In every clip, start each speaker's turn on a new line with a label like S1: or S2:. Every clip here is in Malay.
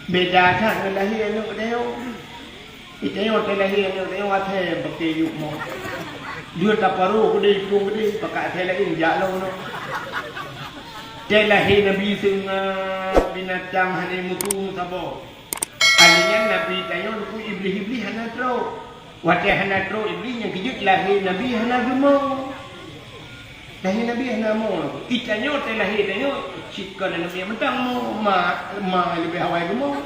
S1: Beda kan lahir anak tengok. Tengok lahir anak tengok atas pakai yuk mau. Dia tak paruh ke dia ikung ke dia pakai atas lagi jalan no. Dia lahir Nabi binatang hari mutu sabo. Alinya Nabi tengok ku iblis hana tro. Waktu hana tro iblis yang kejut lahir Nabi hana gemuk. Lahir Nabi hana mau. Itanya te lahir tengok cikkan Nabi mentang mau ma lebih awal gemuk.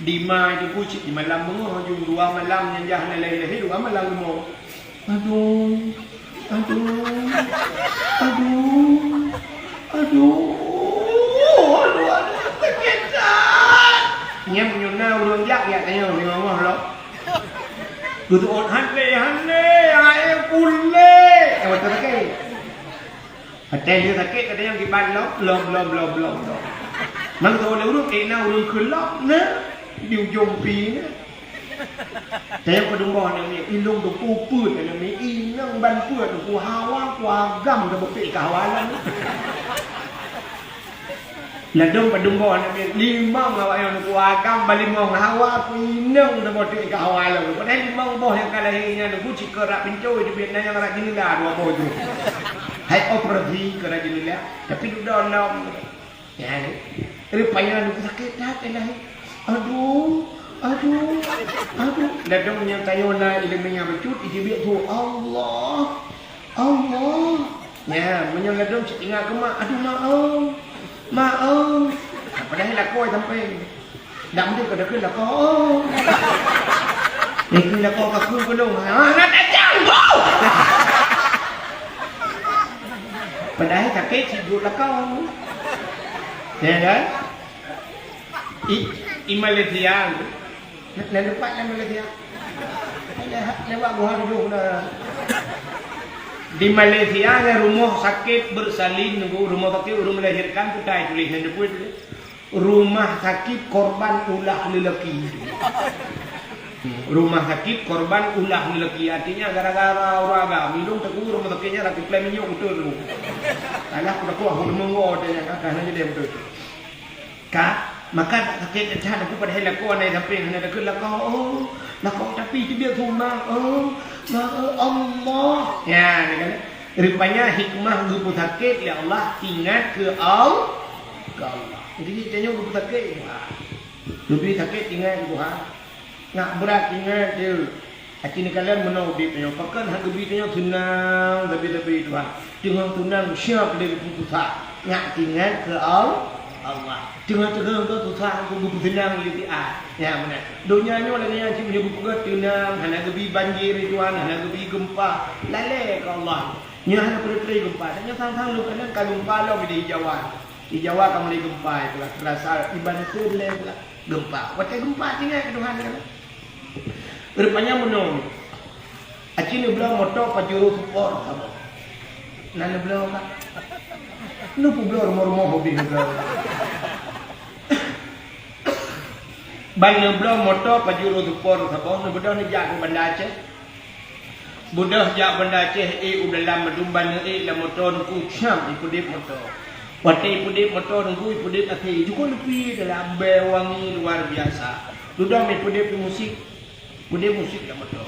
S1: Di ma itu kucing di malam bunga hujung 2 malam yang jahan lahir 2 malam gemuk. Aduh. Sakit tak. Nya menyuna urang jak ya tanya ni ngomong lo. Gitu on hanle ae pulle. Betul ke? Hati dia sakit ada yang di ban lo. Mang tu le urang kena urang kelak na. Di ujung pi na. Saya pada rumah ni ilung tu puput ni inang ban puat tu hawa kuagam ke bukti kawalan. Ladung pada rumah ni 5 awak yang kuagam balik mong hawa ku inang ke bukti kawalan. Padahal 5 boh yang kalahnya tu cikara pincu di Vietnam yang rak jinila 2 boh tu. Hai operasi kena jinila tapi tu dalam ya ni. Rupanya tu sakit dah lahi. Aduh. Dadang yang tayona ilmunya becut ijibik tu Allah. Ya, menyang dadang tinggal ke mak. Aduh maaf. Padahal lakoi sampai. Dam dia kada keun lakoi. Ni keun lakoi ka keun kodong. Nak tajam. Padahal sakit sibuk lakoi. Ya kan? I Malaysia nak dapat dalam Malaysia. Lewat gua duduk dah. Di Malaysia ada rumah sakit bersalin nunggu rumah sakit urung melahirkan putai tulisan depan tu. Rumah sakit korban ulah lelaki. Rumah sakit korban ulah lelaki artinya gara-gara uraga minum teku rumah sakitnya rakit plan minyak betul tu. Alah aku aku mengo dia kan jadi betul. Maka sakit chat aku pada helako anai sampai hana dak lakau tapi tu dia rumah Allah ya ni kan rupanya hikmah gupu sakit ya Allah ingat ke Allah jadi kita gupu sakit lebih sakit ingat Tuhan nak berat ingat dia Aci ni kalian menau di punya pakan hak gebi tanya tunang tapi Tuhan jangan tunang siap dari putusah nak ingat ke Allah Tengah-tengah kau susah aku bersenang di ya mana dunia ni orang yang cuma nyebut pegat tenang hana gebi banjir tuan hana gebi gempa lale ke Allah nya hana peri gempa tanya sang-sang lu kan gempa lo di Jawa kamu di gempa itu lah terasa ibadah sele gempa waca gempa tinggal ke Tuhan kan rupanya menung aci ni belah motor pajuru support sama nana belah kan lu belah rumah-rumah hobi belah Bang belah motor pajuru support sama nu bedah ni jak Banda Aceh budah jak Banda Aceh udah lama dumban la motor ku cam ikut motor Wati pudip motor nunggu pudip ati juga lebih dalam bewangi luar biasa. Sudah main pudip musik dalam motor.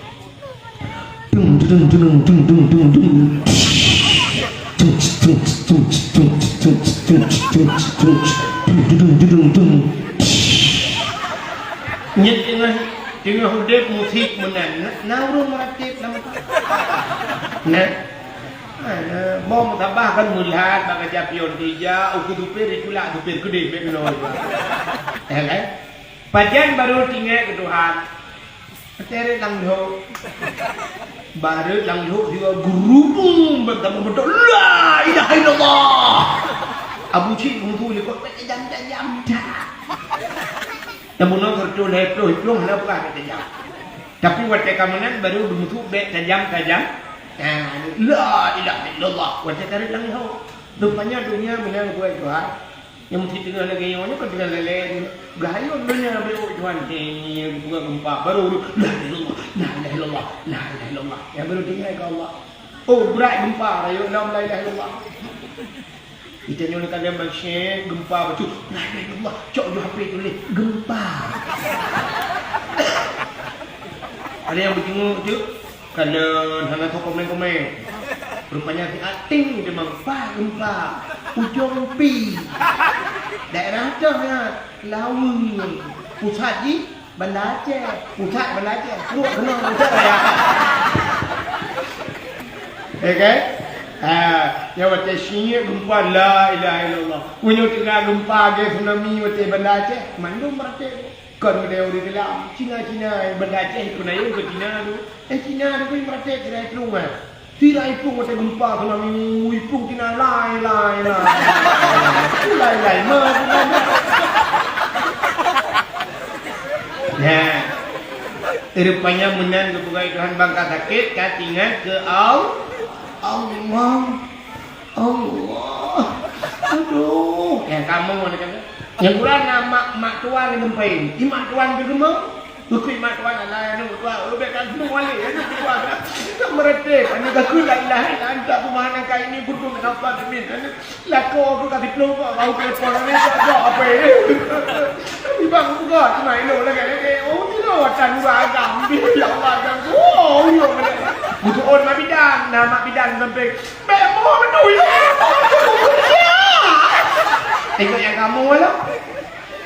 S1: Nyet tengah pudip musik menan. Naurung matip nama tu. Nah. Bom tabah kan melihat bagai japion tiga uku dupir itulah dupir gede begitu kan pajan baru tinggal ke Tuhan tere langho baru langho juga gurubung bertemu betul la ilaha illallah Abu Cik mungtu ni kok jam dah namun orang kerja heplo hendak bukan jam tapi waktu kamanan baru mungtu bet jam la ilaha illallah wajah tarik lang ho rupanya dunia benar gue Tuhan yang mesti tinggal lagi yang kau tinggal lele gayon dunia beo Tuhan ini buka gempa baru la ilaha illallah ya baru tinggal ke Allah oh berat gempa ayo la ilaha illallah Kita nyonya kadang basyek gempa bacu. La ilaha illallah. Cok jo HP tulis gempa. Ada yang bertengok tu kalau hang kau komen. Rupanya si Ating dia gempa gempa. Ujung pi. Daerah tu ya Lawu. Pusat di Bandar Aceh. Pusat Bandar Aceh. Keluar kena pusat ya. Okay? Yang macam sini gempa la ilaha illallah. Punya tengah gempa ke tsunami macam Bandar Aceh. Mandum meratik. Kan dia orang dalam Cina Bandar Aceh tu naik ke Cina tu. Cina tu pun meratik kira itu mah. Tidak ipung macam gempa tsunami. Ipung Cina lai. Lai. Nah, rupanya menan ke pegawai Tuhan bangka sakit, katingan ke Allah. Aduh, yang kamu mana kan? Yang kurang nama mak tuan yang gempain. Mak tuan ke gemuk? Ukui mak tuan Allah yang tua. Ubek kan semua wali yang tuan. Tak meretik. Ane kaku la ilaha illa anta pemahaman kau ini butuh kenapa demi. Lako aku kasih peluk kau telepon ni tak apa ini. Ibang buka cuma ini lagi. Oh ni tan ragam ya Allah kan. Oh yo. Butuh on mak bidan, nama bidan sampai bemo menui. Tengok yang kamu lah.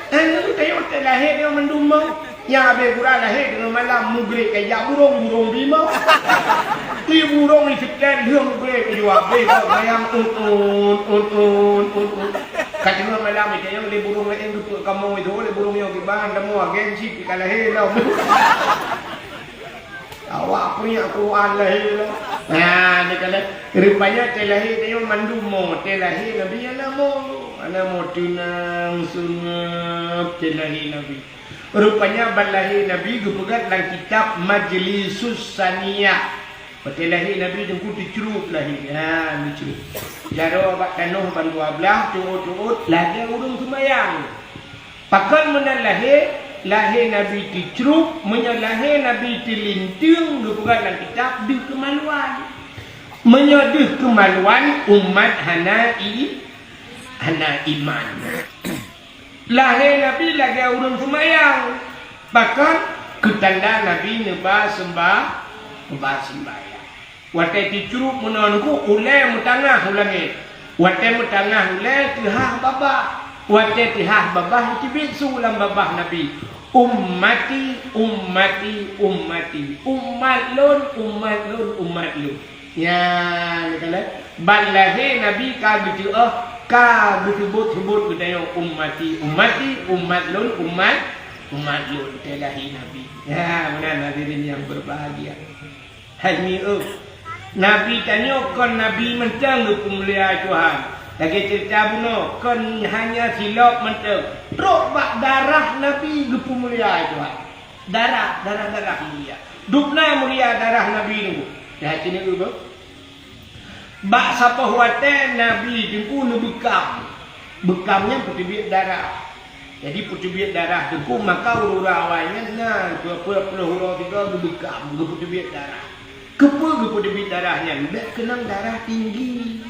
S1: Tengok lahir dia mendumang. Yang habis kurang lahir dengan malam mugrik kayak burung bima. Ti burung ni sekian dia mugrik ke jual. Kau bayang un. Katanya malam ni kayak le burung lain tu kamu itu le burung yang kiban kamu agensi kita lahir lah. Awak punya Quran lahir lah. Nah, ni kalau rupanya telahir dia mandumo, telahir Nabi alamu. Alamu tunang sunap telahir Nabi. Rupanya balahir Nabi gepegat dalam kitab Majlisus Saniyah. Telahir Nabi jengku dicerup lahir. Ha, dicerup. Jaro abad tanuh ban 12 curut lahir urung sembayang. Pakan menan lahir Nabi dicerup, menyalahir Nabi dilinting gepegat dalam kitab di kemaluan. Menyedih kemaluan umat hana iman. Lahir Nabi lagi urung semayang. Bahkan ketanda Nabi nebah sembahyang. Watai dicurup menonku ulai mutangah ulangit. Watai mutangah ulai tihah babah. Watai tihah babah cibit sulam babah Nabi. Ummati. Umat lun. Ya, ni kala. Balahir Nabi kabitu ka disebut budaya umat lun telahi Nabi. Ya, benar hadirin yang berbahagia. Hari Nabi tanya kon Nabi mentang pemulia Tuhan. Lagi cerita buno kon hanya silap mentang. Truk bak darah Nabi pemulia Tuhan. Darah mulia. Dupna mulia darah Nabi ni. Ya sini dulu. Bak sapa huate Nabi jengku nu bekam. Bekamnya putih darah. Jadi putih darah jengku maka urura awalnya nah 20 huruf 3 bekam putih darah. Kepa putih darahnya ndak kenang darah tinggi.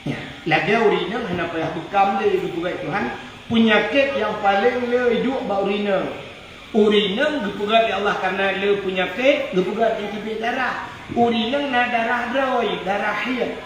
S1: Ya, lagi urina hana payah bekam le buat Tuhan penyakit yang paling le hidup bau urina. Urina gepugat ya Allah karena le penyakit gepugat yang darah. Urinang na darah roy, darah hid.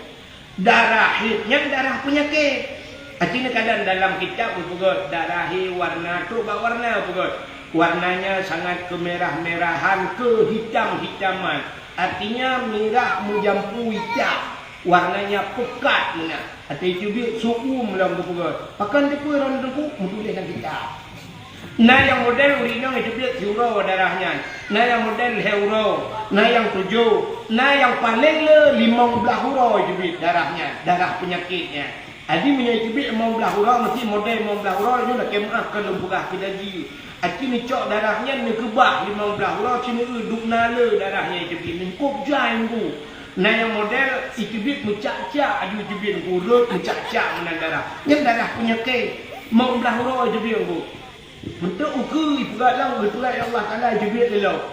S1: Darah hid yang darah penyakit. Artinya kadang dalam kitab berpegot darah hid warna tu warna berpegot. Warnanya sangat kemerah-merahan, kehitam-hitaman. Artinya merah menjampu hitam. Warnanya pekat mana. Artinya cubit suku melang berpegot. Pakan dia pun orang dengku menulis dalam kitab. Nah yang model urinang itu biar zero darahnya. Nah yang model heuro. Nah yang 7. Nah yang paling le 15 huruf itu biar darahnya. Darah penyakitnya. Adi punya itu biar 15 huruf mesti model 15 huruf itu nak kemah ke lembugah kedaji. Adi ni cok darahnya ni kebah 15 huruf sini duk nala darahnya itu biar mengkup janggu. Nah yang model itu biar mencak-cak adi itu biar urut mencak-cak mana darah. Yang darah penyakit 15 huruf itu biar bentuk ukur ibu galang betul ya Allah Taala jubit dulu.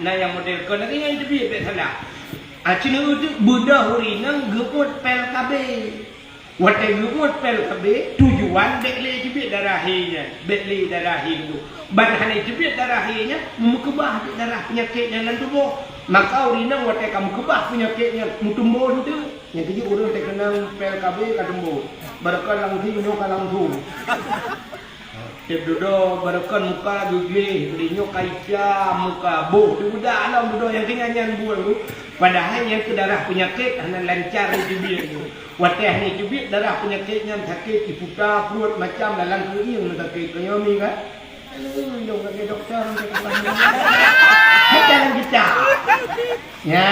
S1: Nah yang model kau nak yang jubit bet salah. Cina itu budak hurinang geput pel kabe. Watai gubut pel kabe tujuan bekle jebit darahinya, bekle darahi dulu. Ban hanai jebit darahinya mukebah darah penyakitnya dalam tubuh. Maka urina watai kamu kebah penyakitnya mutumbo itu. Yang keji urang tak kenal pel kabe kadembo. Barakal langti nyo kalangtu. Tep dodo barakal muka gugle, berinyo kaica muka boh udah alam dodo yang tinganyan buang tu. Padahal yang ke darah penyakit hanya lancar jebit tu. Watih ni jubit darah penyakitnya sakit diputar perut macam dalam kering sakit kenyomi kan. Dong ke doktor untuk hai dalam kita. Ya,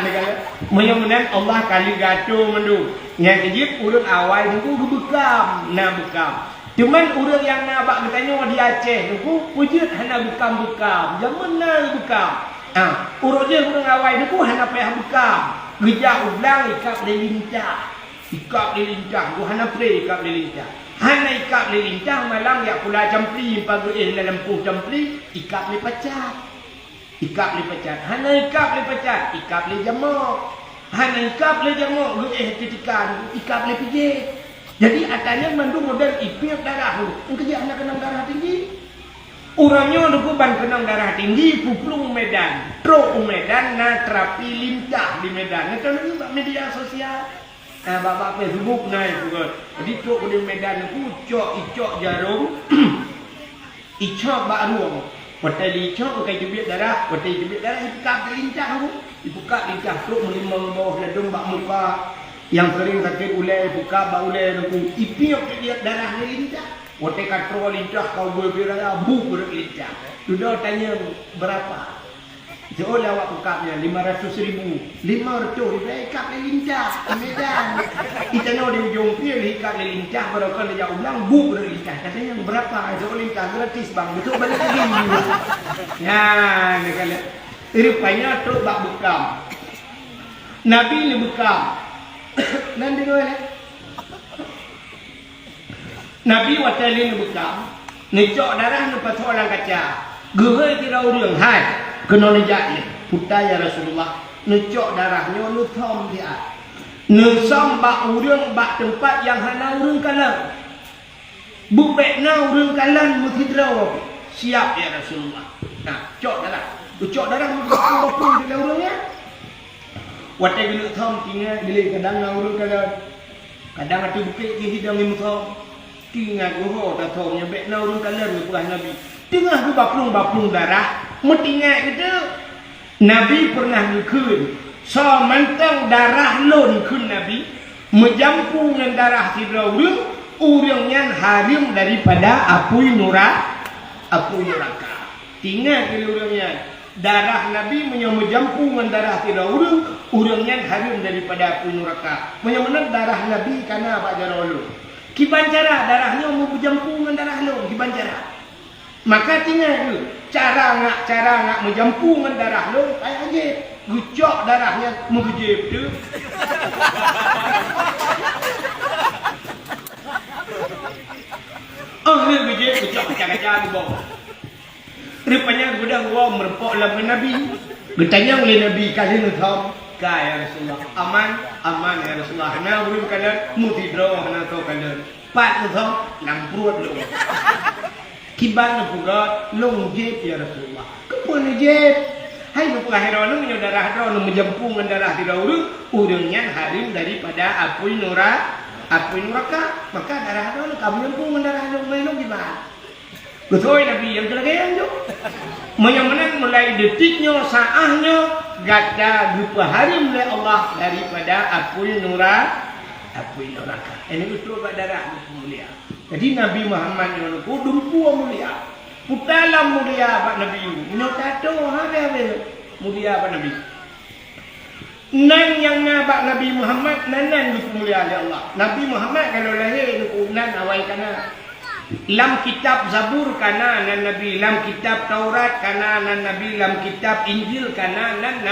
S1: negara. Mudah-mudahan Allah kali gato mendu. Yang kejip urut awal tu gebekam, na bekam. Cuman urut yang nak bak bertanya di Aceh tu wujud hana bekam-bekam. Zaman na bekam. Urut dia urut awal tu hana payah bekam. Gejak ulang ikap lincah. Ikap lilincah, gua hana pre ikap lilincah. Hana ikap lilincah malam ya pula jampli pagi dalam puh jampli ikap li pecat. Ikap li pecat. Hana ikap li pecat, ikap li jamok. Hana ikap li jamok, gua titikan, ikap li pijit. Jadi atanya mandu model ipir darah tu. Engkau dia anak kenang darah tinggi. Orangnya tu ban kenang darah tinggi, puplung Medan, tro Medan, na terapi lincah di Medan. Itu media sosial. Bapak Facebook naik juga. Jadi cok di Medan itu icok jarum, icok baruang. Watai icok pakai jubit darah, watai jubit darah ikat lincah tu, dibuka lincah cok melimang bawah ledung bak muka yang sering sakit ulai buka bak ulai tu, ipiok dia darah lincah. Watai katro lincah kau berpira bu berlincah. Sudah tanya berapa? Jauh lawak ukapnya 500.000. 500 ikat lincah Medan. Kita nak di ujung pil ikat lincah barangkali dia ulang bu berlincah. Katanya berapa? Jauh lincah gratis bang. Betul balik lagi. Ya, ni kali. Rupanya tu bak bekam. Nabi ni bekam. Nanti dulu ni. Nabi watali ni bekam. Ni cok darah ni pasal orang kaca. Gerai kira orang hai. Kena lejak ni putai ya Rasulullah necok darahnya nu thom dia nu som bak urang bak tempat yang hana urang kalan bubek na urang kalan muthidraw siap ya Rasulullah. Nah cok darah berapa di urangnya watai gelu thom tinggal gele kadang na urang kalan kadang atu bukit ki hidang ni thom tinggal goho ta thomnya bek na urang kalan buah Nabi tengah tu baplung darah metingat kita Nabi pernah ngekun so mentang darah lon kun Nabi menjampu dengan darah sidra urang harim daripada apui neraka tinggal ke urangnya darah Nabi menjampu dengan darah sidra urangnya harim daripada apui neraka menyamana darah Nabi kana apa jara ulun kibancara darahnya mau berjampu dengan darah lon kibancara. Maka tinggal tu cara ngak menjampu dengan darah lo kayak aja gucok darahnya mengejep tu. Ni gejep gucok kaca-kaca di bawah. Rupanya gudang gua merpok lagu Nabi. Bertanya oleh Nabi kali ni tahu kaya Rasulullah aman ya Rasulullah. Hana belum kalah mutidro hana tahu kalah. Pat tu tahu lamprut lo. Kiban pugat long jep ya Rasulullah. Kepun jep. Hai nu pengahirana menyaudara hadra nu menjempung darah di dauru urangnya harim daripada apui neraka. Maka darah hadra nu kamu menjempung darah lu mainung gimana? Betul Nabi yang kelagayan tu. Menyamanan mulai detiknya saahnya gada berupa harim oleh Allah daripada apui neraka. Ini betul darah mulia. Jadi Nabi Muhammad yang aku dumpu mulia, putalam mulia pak Nabi. Nyotato habe mulia pak Nabi. Nan yang nabak Nabi Muhammad nan mulia oleh Allah. Nabi Muhammad kalau lahir nan awal kana. Lam kitab Zabur kana nan Nabi, lam kitab Taurat kana nan Nabi, lam kitab Injil kana nan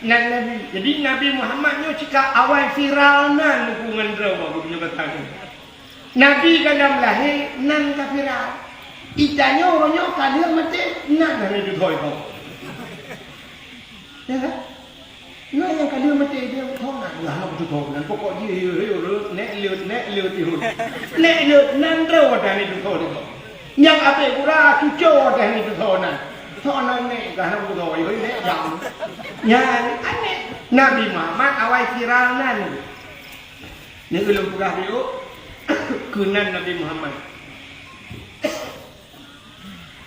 S1: Nabi. Jadi Nabi Muhammad nyo cika awal viral nan hubungan draw punya kata. Nabi kadang lahir nan kafiran. Itanya orangnya kadir mati nan ada di kau. Ya kan? Nah yang kali mati dia thong nak lah nak tu thong nan pokok dia nek liut tu. Nek liut nan ro dah ni tu thong tu. Yang ape kura cucu dah ni tu thong nan. Thong nan nek dah nak tu thong ai nek jam. Yang ane Nabi Muhammad awai viral nan. Ni belum pugah dia kunan Nabi Muhammad.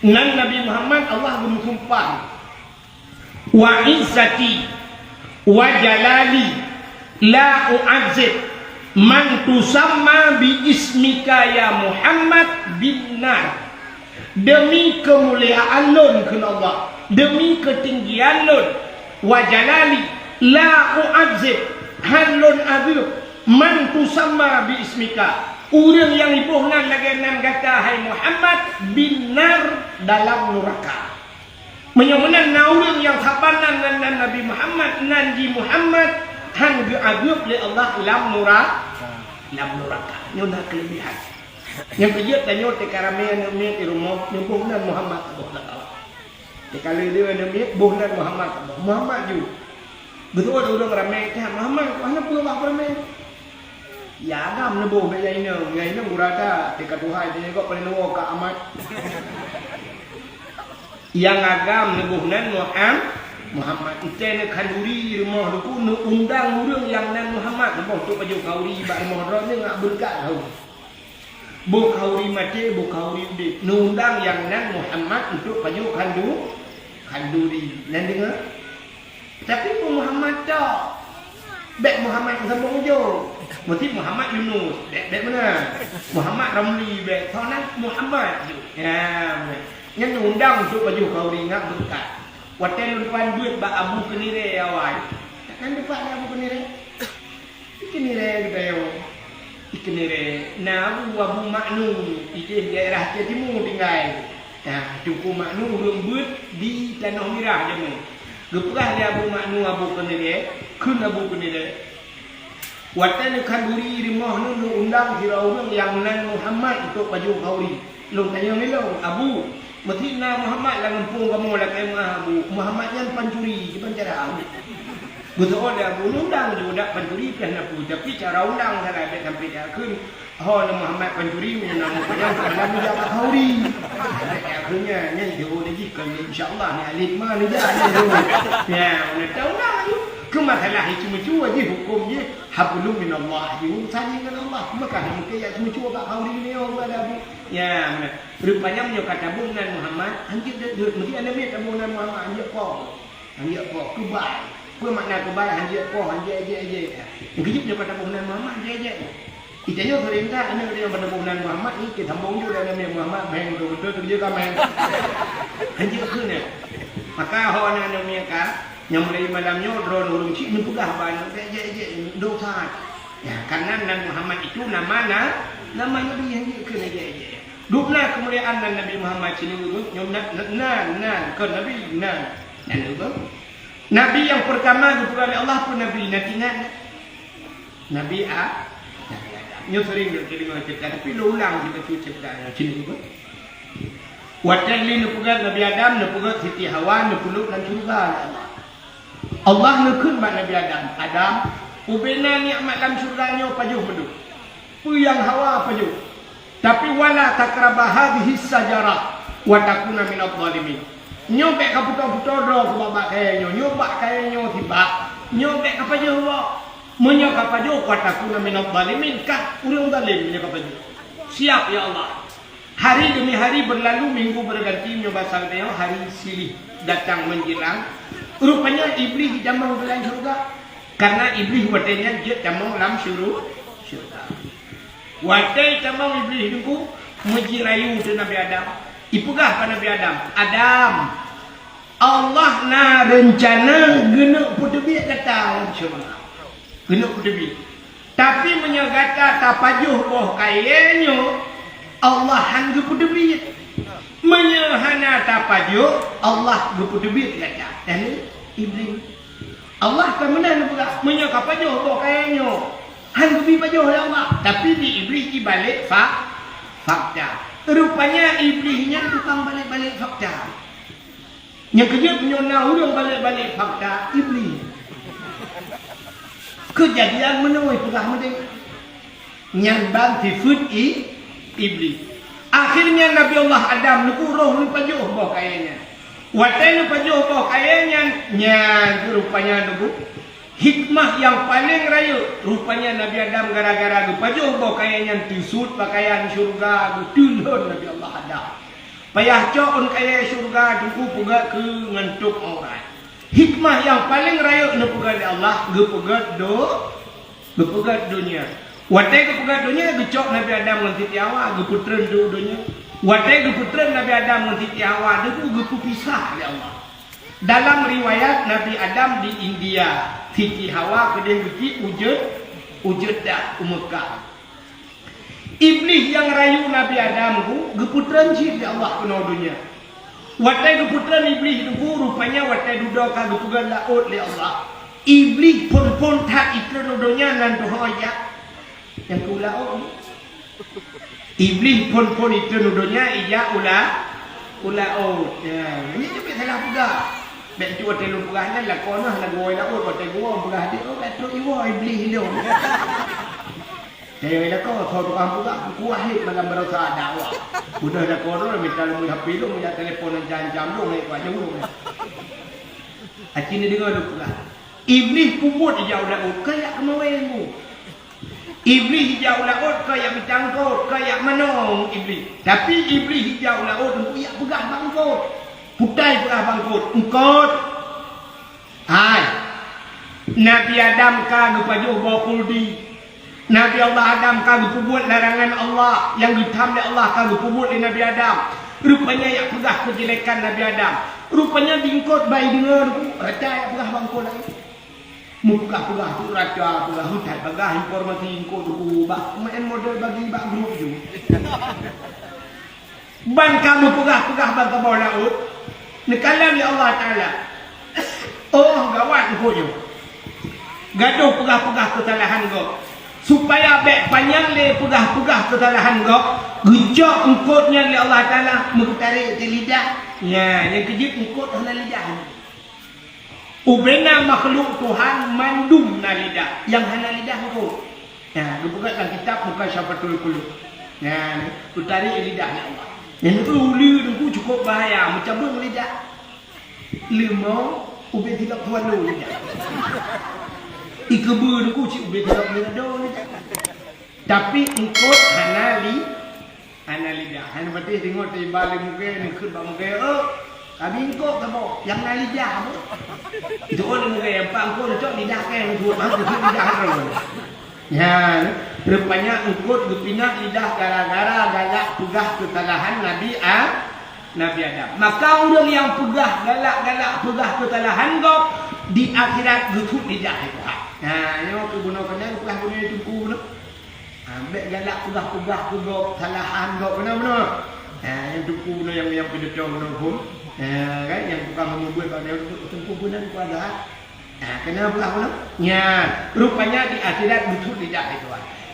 S1: Nan Nabi Muhammad Allah bersumpah wa izzati wa jalali la u'azzib man tusamma bi ismika ya Muhammad bin nar. Demi kemuliaan lun kepada Allah, demi ketinggian lun, wa jalali la u'azzib halun azib man tusamma bi ismika, orang yang ibuhnan lagi nan kata hai Muhammad bin nar dalam neraka. Menyomanan orang yang sabanan nan Nabi Muhammad nan ji Muhammad han geageup li Allah lam neraka. Nyona kelebihan. Yang kejut dan nyot te karame ne ti rumah nyubuhnan Muhammad sallallahu alaihi wasallam. Te kali dia ne buhnan Muhammad ju. Betul orang ramai kan Muhammad mana pun apa ramai. Ya agam ne boh be ngai ne murada te katuhai dia kok paling nuo ka amat. Yang agam nebuhnan Muhammad itu nak kanduri rumah tu nak undang orang yang nan Muhammad rumah tu paju kauri bak rumah orang ni nak berkat tahu bu kauri mati bu kauri di undang yang nan Muhammad untuk paju kanduri nan dengar tapi bu Muhammad tak bek Muhammad sambung jo mesti Muhammad Yunus bek mana Muhammad Ramli bek thonan Muhammad ya yang undang untuk baju kau ringat berkat. Waten depan duit bak abu kenire awal. Takkan depan abu kenire. Kenire kita yo. Kenire. Na abu maknu di daerah Timur tinggal. Nah, cukup maknu rembut di Tanah Merah jamu. Geprah dia abu maknu abu kenire, kun abu kenire. Waten kanduri rumah nu undang kira orang yang nan Muhammad untuk baju kau ri. Lu tanya melo abu mesti na Muhammad lah ngempung kamu lah kayak Abu Muhammad yang pancuri di penjara Abu betul ada Abu undang juga pancuri kan Abu tapi cara undang salah ada sampai dia kun oh Muhammad pancuri menang yang dalam dia kauri akhirnya yang jauh lagi kan insyaallah ni alif mah ni dah ya nak tahu dah ke masalah cuma-cuma je hukum je hablum minallah je urusan dengan Allah maka mungkin ya cuma-cuma bak kauri ni orang ada Abu ya benar rupanya menyo kata bunan Muhammad anjir dia mesti ada met bunan Muhammad anjir ko kubai apa makna kubai anjir ko anjir aje ngejip dia kata bunan Muhammad aje itanya perintah ana dia pada bunan Muhammad ni kita sambung juga dengan Muhammad bang betul kerja kami anjir keuna maka hawana namanya ka yang mulai malamnya drone urung cik mempegah ban aje dosa ya karena nan Muhammad itu nama Nabi yang keuna aje dupla kemuliaan Nabi Muhammad sini nyom nan ke Nabi nan Nabi yang pertama diturunkan oleh Allah pun Nabi nantinya Nabi A nyo sering berkali cerita tapi lo ulang kita tu cerita sini watan ni nupugat Nabi Adam nupugat Siti Hawa nupuluk dan surga Allah nukun bak Nabi Adam ubena nikmat dalam surganya pajuh beduk puyang Hawa pajuh tapi wala takrabah hadhihi sajarah wa takuna minadh dhalimin nyobek ka puto-puto do ke babak kayanyo nyobak kayanyo tiba nyobek ka pajo menyo ka pajo wa takuna minadh dhalimin kah urang zalim menyo ka pajo siap ya Allah hari demi hari berlalu minggu berganti nyoba sampai hari silih datang menjelang rupanya iblis jamang dalam surga karena iblis watenya dia jamang dalam surga watai tamang iblis itu menjirayu tu Nabi Adam. Ipugah pada Nabi Adam. Allah na rencana genuk putebit kata syurga. Genuk putebit. Tapi menyagata tapajuh boh kayenyo Allah han putebit. Menyahana tapajuh Allah putebit kata. Dan iblis Allah kemudian menyakapajuh boh kayenyo han lebih pajuh ya Allah, tapi di iblis dibalik fakta. Rupanya iblisnya tukang balik-balik fakta. Yang kerja penyona orang balik-balik fakta iblis. kejadian menoi pegah mending nyambang tifut iblis. Akhirnya Nabi Allah Adam nuku roh nu pajuh boh kayaknya. Watai nu pajuh boh kayaknya nyan rupanya nuku hikmah yang paling rayu rupanya Nabi Adam gara-gara pajuh boh kayaknya tisut pakaian syurga dulhun Nabi Allah Adam. Payah cokon kaya syurga nuku pegah ke ngantuk orang. Hikmah yang paling rayu nu pegah Allah gepegat dunia. Watai kepegat dunia gecok Nabi Adam nganti tiawa geputren dunia. Watai geputren Nabi Adam nganti tiawa deku gepu pisah ya Allah. Dalam riwayat Nabi Adam di India, Siti Hawa kedai beki wujud dah Mekah. Iblis yang rayu Nabi Adam ku geputren sih ya Allah kena dunia. Watai geputren iblis ku rupanya watai duduk ka gepugan laut ya Allah. Iblis pun tak ikut dunia nan dohoya. Yang kula iblis pun itu nuduhnya iya ula ya ini juga salah pegah bet tu hotel pegahnya lah kono lah goi lah hotel gua pegah dia betul iwa iblis dia saya lah kau thau tukang pegah kuah hit dalam berasa dakwah udah dah kono minta lu HP lu minta telefon jam lu ni kuat jauh akhirnya dengar lu pegah iblis puput jauh dah kayak kemawengu. Iblis hijau laut kayak bercangkut, kayak menong iblis. Tapi iblis hijau laut kayak pegah bangkut. Putai pegah bangkut. Engkot. Hai. Nabi Adam kagak pajuh bawa kuldi. Nabi Allah Adam kagak buat larangan Allah. Yang ditam oleh Allah kagak buat oleh Nabi Adam. Rupanya yang pegah kejelekan Nabi Adam. Rupanya bingkot bayi dengar. Raja yang pegah bangkut lagi. Muka pegah tu raja pegah hutan pegah informasi ingko tu main model bagi bak grup tu ban kamu pegah ban ke bawah laut nekalan ya Allah Ta'ala oh gawat engko yo gaduh pegah kesalahan kau supaya bek panjang le pegah kesalahan kau gejok engkotnya ya Allah Ta'ala mengtarik ke lidah ya yang kejip engkot hana lidah ubena makhluk Tuhan mandum na lidah yang hana lidah aku. Ya, dibuka dalam kitab muka Syafatul Qulub. Ya, tu tarik lidahnya Allah. Yang itu uli itu cukup bahaya, mencabut lidah. Lima ube tidak kuat lu lidah. Ikebu itu cik ube tidak lidah lidah. Tapi engkau hana lidah. Hana berarti tengok di balik muka ni khut muka kami engkau kamu yang lidah apa? Itu orang muka yang pangkul cok lidah kan buat apa tu lidah orang. Ya, rupanya engkau berpindah lidah gara-gara galak pegah kesalahan Nabi Adam. Maka orang yang pegah galak pegah kesalahan kau di akhirat getuk lidah itu. Nah, yang aku gunakan pegah guna itu guna. Ambil galak pegah kesalahan kau benar. Yang tuku yang pindah jauh pun. Kan yang bukan membuat pada kumpulan keluarga. Kenapa aku? Ya, rupanya di akhirat betul lidah itu.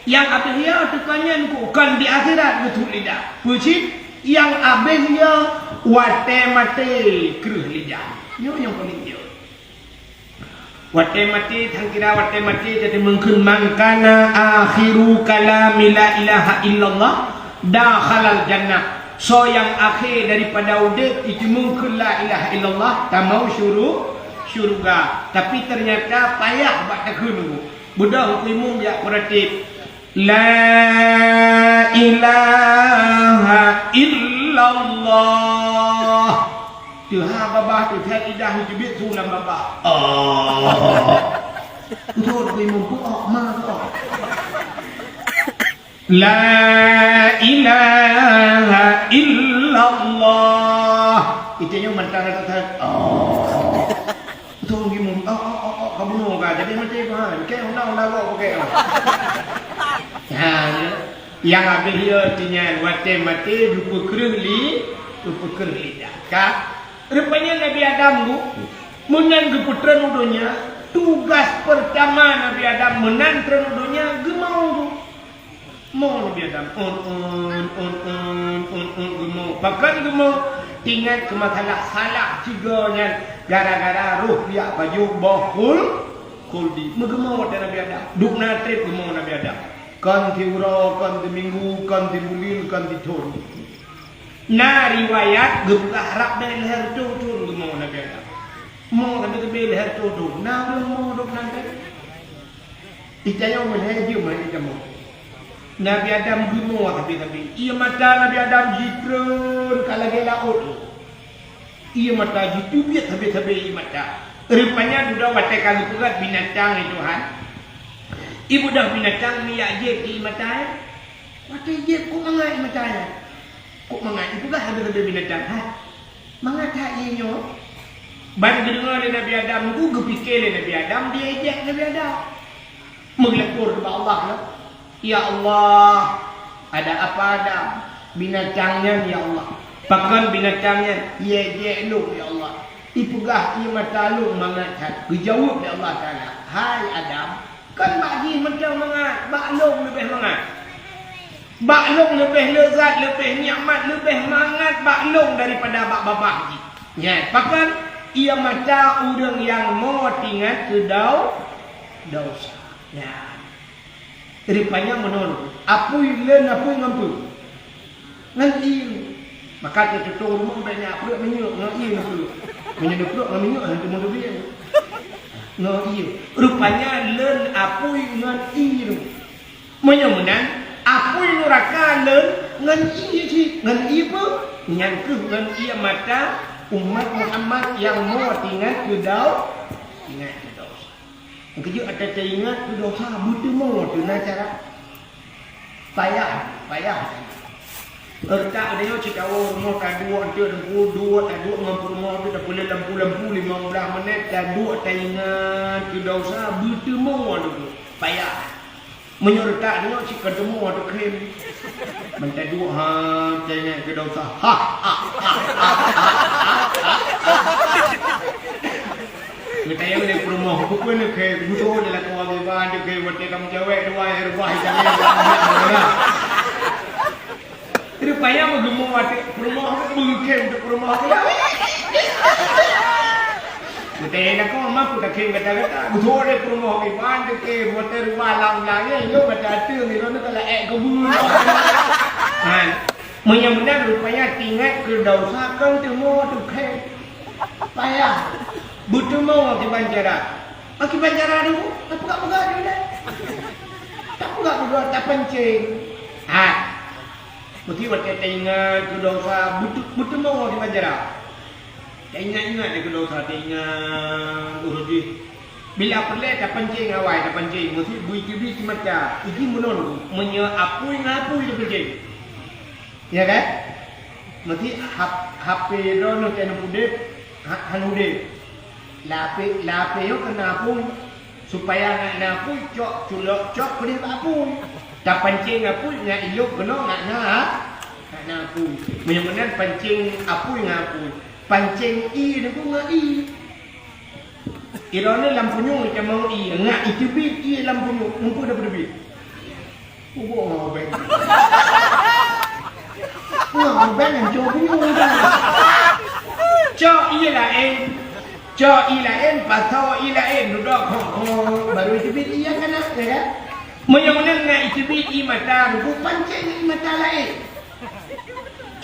S1: Yang akhirnya tekannya bukan di akhirat betul lidah. Puji yang akhirnya wate mate keruh lidah. Yang paling jauh. Wate mate tangkira wate mate jadi mengkembangkan akhiru kalami la ilaha illallah dakhalal jannah. So yang akhir daripada udip itu mungkin la ilaha illallah tak mau syurga. Tapi ternyata payah buat tak kena. Budak hukum dia koratif. La ilaha illallah. Tuhan babah tu tak idah itu bit sulam babah. Betul hukum ku mah. La ilaha illallah. Itu yang mentang kata betul gimana? Kamu nunggu jadi macam apa? Kayak orang lagu pakai. Yang habis dia artinya mati rupa kerli lidah. Kak, rupanya Nabi Adam bu menan keputra nudunya. Tugas pertama Nabi Adam menan nudunya gemau bu. Mau Nabi Adam gemau. Bahkan gemau ingat ke masalah salah ciganya gara-gara ruh dia baju bohul khuldi mengemau dan Nabi Adam duk na trip gemau Nabi Adam kan ti uro kan ti minggu kan ti bulan kan ti tahun na riwayat gebuka harap dan leher turun gemau Nabi Adam mau tapi leher turun na mau duk nanti itanya melihat dia mai jamu Nabi Adam gemau tapi ia mata Nabi Adam jitrun kalau gela auto ia mata jitubiat habis-habis ia mata rupanya sudah watekan kuat binatang itu Tuhan. Ibu dah binatang ni ya je di mata. Watai je kok mangai mata ya. Kok mangai ibu dah habis binatang ha. Mangai tak inyo. Ban dengar Nabi Adam ku gepikir Nabi Adam dia ejek Nabi Adam. Mengelapur kepada Allah lah. Ya Allah, ada apa Adam? Binatangnya ya Allah. Pakan binatangnya ye je lu ya Allah. Ipugah ia mata lu mangat dijawab oleh Allah Taala. Hai Adam, kan bagi macam mangat, baklong lebih mangat. Baklong lebih lezat, lebih nikmat, lebih mangat baklong daripada bak-babak. Ya, pakan ia mata orang yang mau tinggal ke dosa. Ya. Rupanya menolak. Apui len apui ngampu. Nanti maka tertutup rumah banyak perut menyuk ngai ngampu. Menyeduk perut menyuk nanti mau dia. Ngai. Rupanya len apui ngan i. Menyemunan apui neraka len ngan i si ngan i apa? Ngan ke ngan i mata umat Muhammad yang mau tinggal ke ingat ke dosa. Kerja ada teringat ke dosa butuh mau tu nak cara payah. Tak ada yang cakap rumah tak dua ngampu rumah tu tak boleh lampu 15 minit tak dua teringat ke dosa butuh mau tu payah. Menyerta dia cakap ketemu ada krim. Mentai dua teringat ke dosa. Kita yang di rumah pun ni ke butuh dalam kewajiban dia ke buat kamu jawab dua rumah jangan. Rupanya menggemu mati rumah mungkin untuk rumah dia. Kita yang kau mampu tak kata butuh dari rumah kewajiban dia ke buat rumah lang-langnya itu baca tu ni orang kalau kebun. Menyambutnya rupanya tinggal ke dosa kan temu tu ke payah. Butuh mau ke Banjara. Ke Banjara dulu. Tak pegang dia dah. Tak pegang berdua tak pencing. Mesti buat kita ingat ke dosa. Butuh mau ke Banjara. Tak ingat dia ke dosa. Tak ingat. Bila perlu tak pencing awal tak pencing. Mesti bui-bui semacam. Ini menolak. Menyeapui ngapui dia pencing. Ya kan? Mesti HP dono kena pudip. Hanudip. Lapik yo kena pun supaya nak pun cok culok cok boleh apun. Tak pancing apun nak ilok kena nak apun. Menyamanan pancing apun ngapun. Pancing i deku ngak i. Irone lampunyo macam mau i ngak itu bit i lampunyo mumpu dah berbit. Ubo ngobeng. Ngobeng yang cok punyo. Cok ialah Cok ilain, patau ilain, duduk baru itu bit iya kan ya kan? Menyamanan dengan itu bit i mata, buku pancing i mata lain.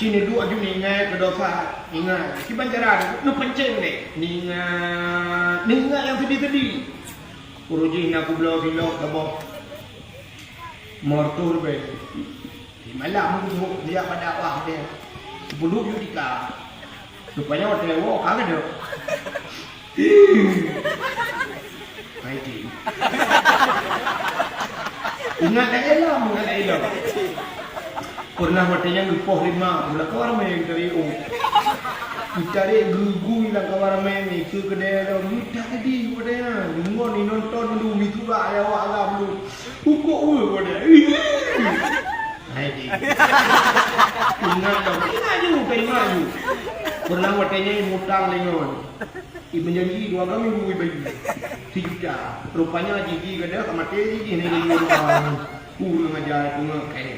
S1: Cina dua tu ingat berdosa, ingat. Si Banjara tu pancing ni, ingat yang sedih. Uruji nak aku belau kabah. Mortur be. Di malam tu dia pada awak dia. Sebelum Yudika. Rupanya hotel wo kagak ada. Baik. Ingat tak elok. Pernah hotelnya lupa lima, belakang ramai dari kita dia gugu hilang kawan ramai ni ke kedai dah. Mudah tadi kodenya. Dengar ni nonton dulu itu lah awak agam dulu. Pukul kodenya. Baik. Ingat je. Pernah hotelnya mutang lengon. Ibu janji 2 minggu bagi 3 juta. Rupanya gigi kada mati gigi ni orang. Ngajar bunga kain.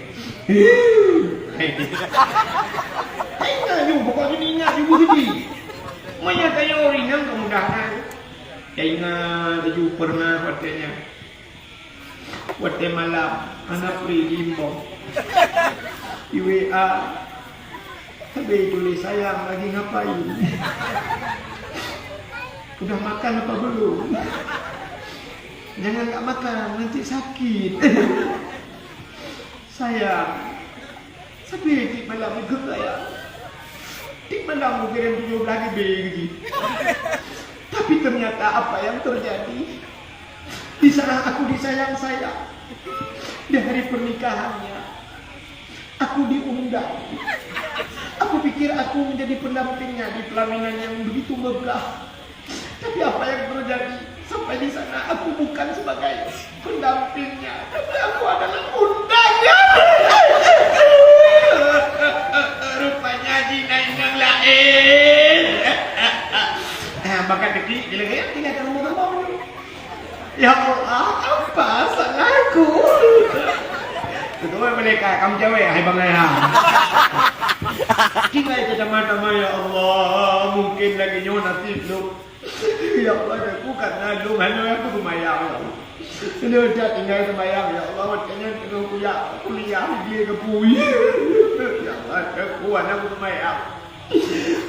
S1: Ingat ju pokoknya ingat ibu tadi. Menyatakan orang yang kemudahan. ingat baju pernah waktunya. Waktu malam anak pergi gimbal. Di WA. Habis tulis sayang lagi ngapain? Udah makan apa belum? Jangan nggak makan nanti sakit. Sayang. Sampai di malam itu saya. Di malam mungkin 17 lagi. Tapi ternyata apa yang terjadi? Di sana aku disayang sayang. Di hari pernikahannya, aku diundang. Aku pikir aku menjadi pendampingnya di pelaminan yang begitu megah. Tapi apa yang terjadi? Sampai di sana aku bukan sebagai pendampingnya, tapi aku adalah undangnya. Rupanya Cina yang lain. Bakat deki, dia tidak ada ngomong. Ya Allah, apa salahku? Ketua mereka, kamu cewek, hai bang Ayah. Kita itu sama-sama ya Allah, mungkin lagi nyona tidur. Ya Allah, aku karena lu hanya aku lumayan ya Allah. Ini udah tinggal sembahyang ya Allah, makanya aku kuliah dia ke Pui. Ya Allah, aku anak lumayan.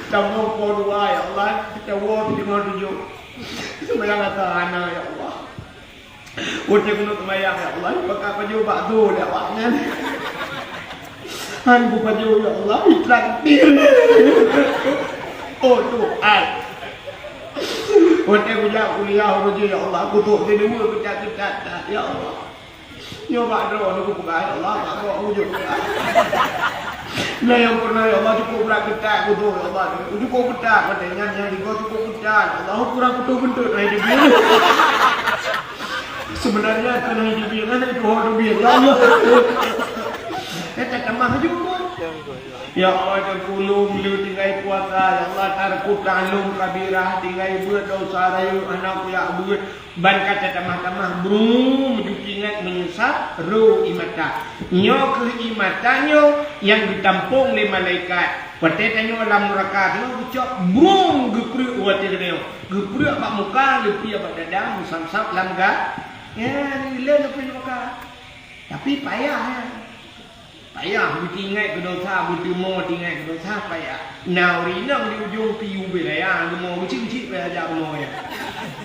S1: Kamu kau dua ya Allah, kita wong di mana tujuh. Sembahyang kata anak ya Allah. Udah kuno sembahyang ya Allah, pakai baju batu dia waknya. Han baju ya Allah, iklan tir. Oh Tuhan. Udah kuliah uji ya Allah, aku tuh di dulu bercat-cat ya Allah. Nyoba doa aku buka ya Allah, aku wujud. Nah yang pernah ya Allah cukup berat kita aku tuh ya Allah, cukup berat katanya yang di gua cukup berat. Allah kurang betul bentuk naik di biar. Sebenarnya kan naik di biar kan itu hodo biar ya Allah. Kita tambah juga. Ya Allah terkulung lu tinggal puasa ya Allah tarku ta'lum kabirah tinggal buat dosa rayu anak ya buat ban kata tamah-tamah brum ingat menyesat ru imata nyo ke imatanyo yang ditampung oleh malaikat patetanyo dalam neraka tu ucap brum gepruk wate geneo gepruk pak muka lepi apa dadang samsap lamga ya ni le lepi neraka tapi payah ya. Payah, buti ingat ke dosa, buti mau tinggal ke dosa payah. Now rinang di ujung piu beraya, mau bucik-bucik beraya mau ya.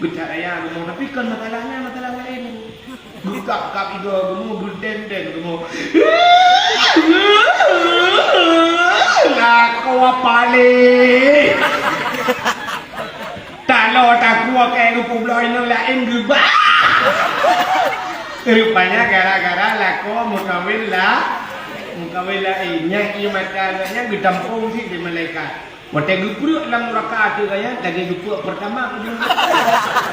S1: Becar raya mau, tapi kan masalahnya masalah lain. Buka kap itu mau berdenden mau. Lah kau apa le? Kalau tak kuat kayak lupa belai nang lain juga. Rupanya gara-gara lako mukawin lah. Mukawila nya imatanya getampung sih di malaikat. Waktu gupur dalam neraka tu kaya lagi gupur pertama aku bilang.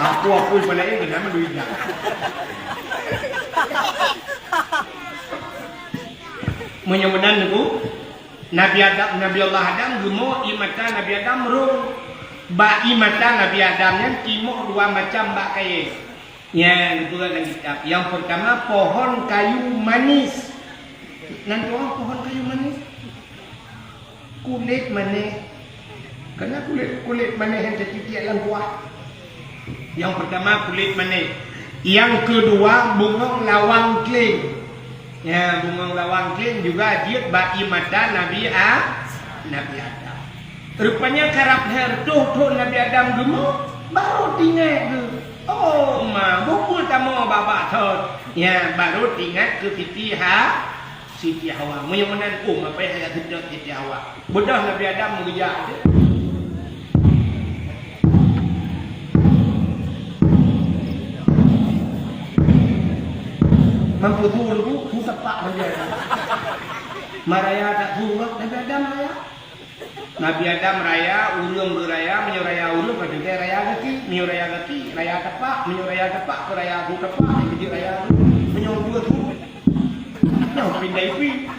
S1: Aku pada ini nama duitnya. Menyemenan aku Nabi Allah Adam gumo imata Nabi Adam rung ba imata Nabi Adamnya timur dua macam bak kaya. Ya itu dalam kitab. Yang pertama pohon kayu manis. Nanti orang pohon kayu manis kulit manis karena kulit manis yang tertitik yang kuat. Yang pertama kulit manis, yang kedua bunga lawang kling. Ya bunga lawang kling juga dia bagi mata Nabi Adam. Rupanya karab tuh Nabi Adam dulu baru tinggal tu. Oh ma bukul tamu bapa thot. Ya baru tinggal ke Siti Hawa, menyemenan apa yang saya sedang Siti Hawa. Bodoh Nabi Adam mengejar dia. Mampu tu tepak saja. Maraya tak suruh Nabi Adam raya. Nabi Adam raya, ulung beraya, menyuraya ulung, kedua raya gaki, menyuraya gaki, raya tepak, menyuraya tepak, keraya aku tepak, jadi raya menyuraya dua tu. Nah, pindah ipi.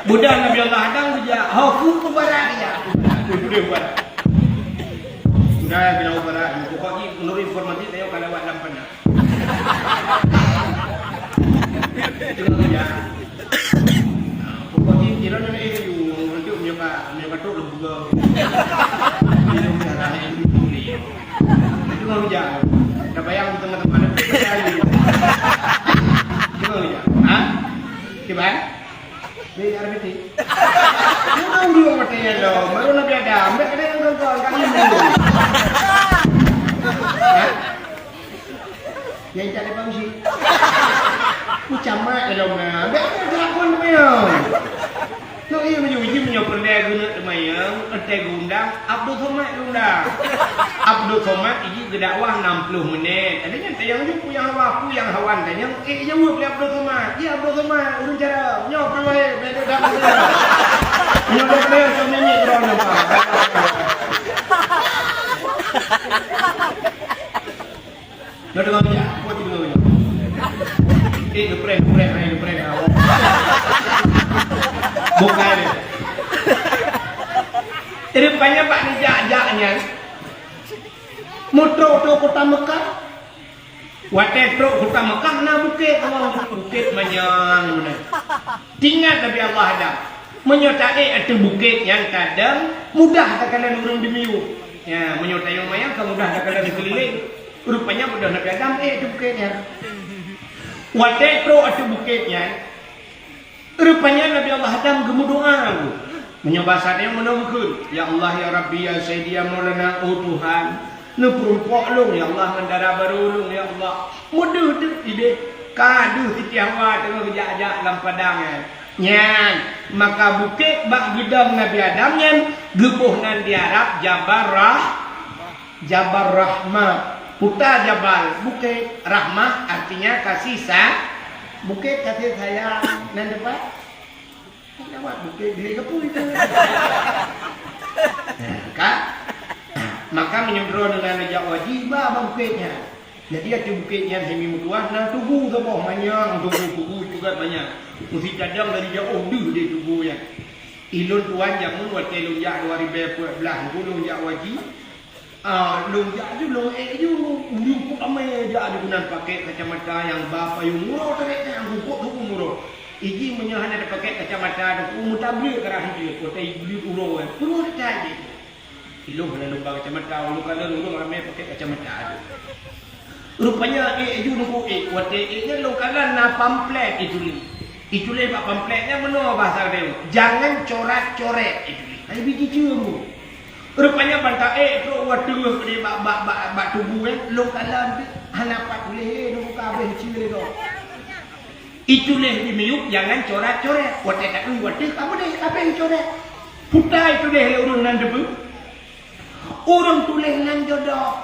S1: Budak Nabi Allah Adam dia, aku kebarat dia. Itu dia buat. Sudah bilang kebarat. Pokoknya menurut informasi saya kalau buat lampana. Itu dia. Pokoknya kira nak itu untuk mencoba tu lembaga. Dia ada beti. Mana dia matanya lo? Baru Nabi Adam. Mereka ada yang gagal kali ini. Yang cari bangsi. Ucama kalau na. Mereka ada lakon memang. No iya menyuji perdaya guna temayang, erte gundang, Abdul Somad gundang. Abdul Somad ini berdakwah 60 menit. Adanya tayang ju yang hawan tayang jawab le Abdul Somad. Ya Abdul Somad urun cara nyok wae bedo dak. Nyok le sama ni drone apa. Lo dengar ya, buat dulu. Prank awak. Bukan. Rupanya Pak Nijak-jaknya Mutro tu kota Mekah. Watetro kota Mekah na bukit orang bukit manyang. Tinggal Nabi Allah ada menyertai itu bukit yang kadang mudah kalian urung dimiu. Ya, menyertai yang mayang kemudah kalian dikeliling. Rupanya mudah Nabi Adam itu bukitnya. Watetro itu bukitnya. Rupanya Nabi Allah Adam gemu doa menyebasat yang menunggu. Ya Allah ya Rabbi ya Sayyidi ya Maulana oh Tuhan neperumpok long ya Allah mendara baru long ya Allah mudah tu ide kadu setiawa tengah kejak-jak dalam padang nyan maka bukit bak gedang Nabi Adam nyan gebuh nan di Arab Jabar Rahmah putar Jabal bukit Rahmah artinya kasih bukit kasih sayang nan depan lewat bukit dia kepu itu kan maka menyembroh dengan rejak wajib abang bukitnya jadi ada bukitnya semi mutuah nah tubuh ke bawah banyak tubuh juga banyak mesti cadang dari jauh dulu dia tubuhnya ilun tuan jamun buat telung jak 2012 gulung jak wajib lung jak tu lung ju pun ramai jak ada guna pakai kacamata yang bapa yang murah terkena bukuk tu murah iji menyahan ada pakai kacamata ada mutabli kerah dia kota beli urang puluh dah je ilung lalu pakai kacamata ulu kalau urang ramai pakai kacamata ada rupanya ju nunggu wate nya lu kalau na pamflet itu le pak pamfletnya menua bahasa dia jangan coret-coret itu ai biji cemu rupanya banta tu watu dia bak tubuh lu kalau hanapat boleh nunggu kabeh cile tu itu leh dimiuk jangan coret-coret. Wate tak wate kamu deh apa yang coret? Putai itu deh urang nan debu. Urang tulis nan jodoh.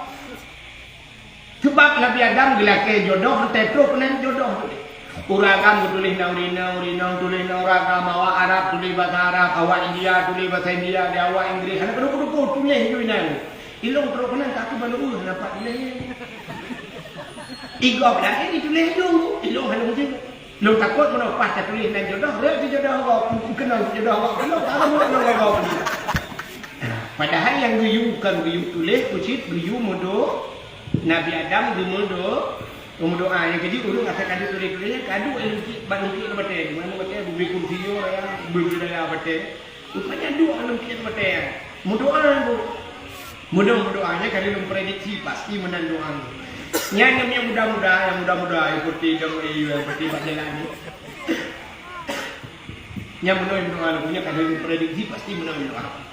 S1: Sebab Nabi Adam gelake jodoh tetro nan jodoh. Urang kamu tulis naurina tulis nauraga mawa Arab tulis bahasa Arab, awak India tulis bahasa India, dia awak Inggris. Ana kudu tulis itu nan. Ilung terus nan tak balu nampak tulis. Igop dah ini tulis dulu. Ilung halung je. Lu takut mana pas tak tulis dan jodoh, dia jodoh kau kenal jodoh kau, lu tak mau kenal kau. Padahal yang guyu bukan guyu tulis, kucit guyu mudo Nabi Adam guyu mudo yang jadi urung asal kadu tulis-tulisnya kadu elukit banukit lebate, mana bate beri kursiyo ya, beri dalam bate. Rupanya dua elukit bate. Mudah-mudahannya kali memprediksi pasti menang doa. Yang mudah-mudah ikuti dong seperti Pak Jelani. Yang mudah-mudahan punya kali prediksi pasti menang doa.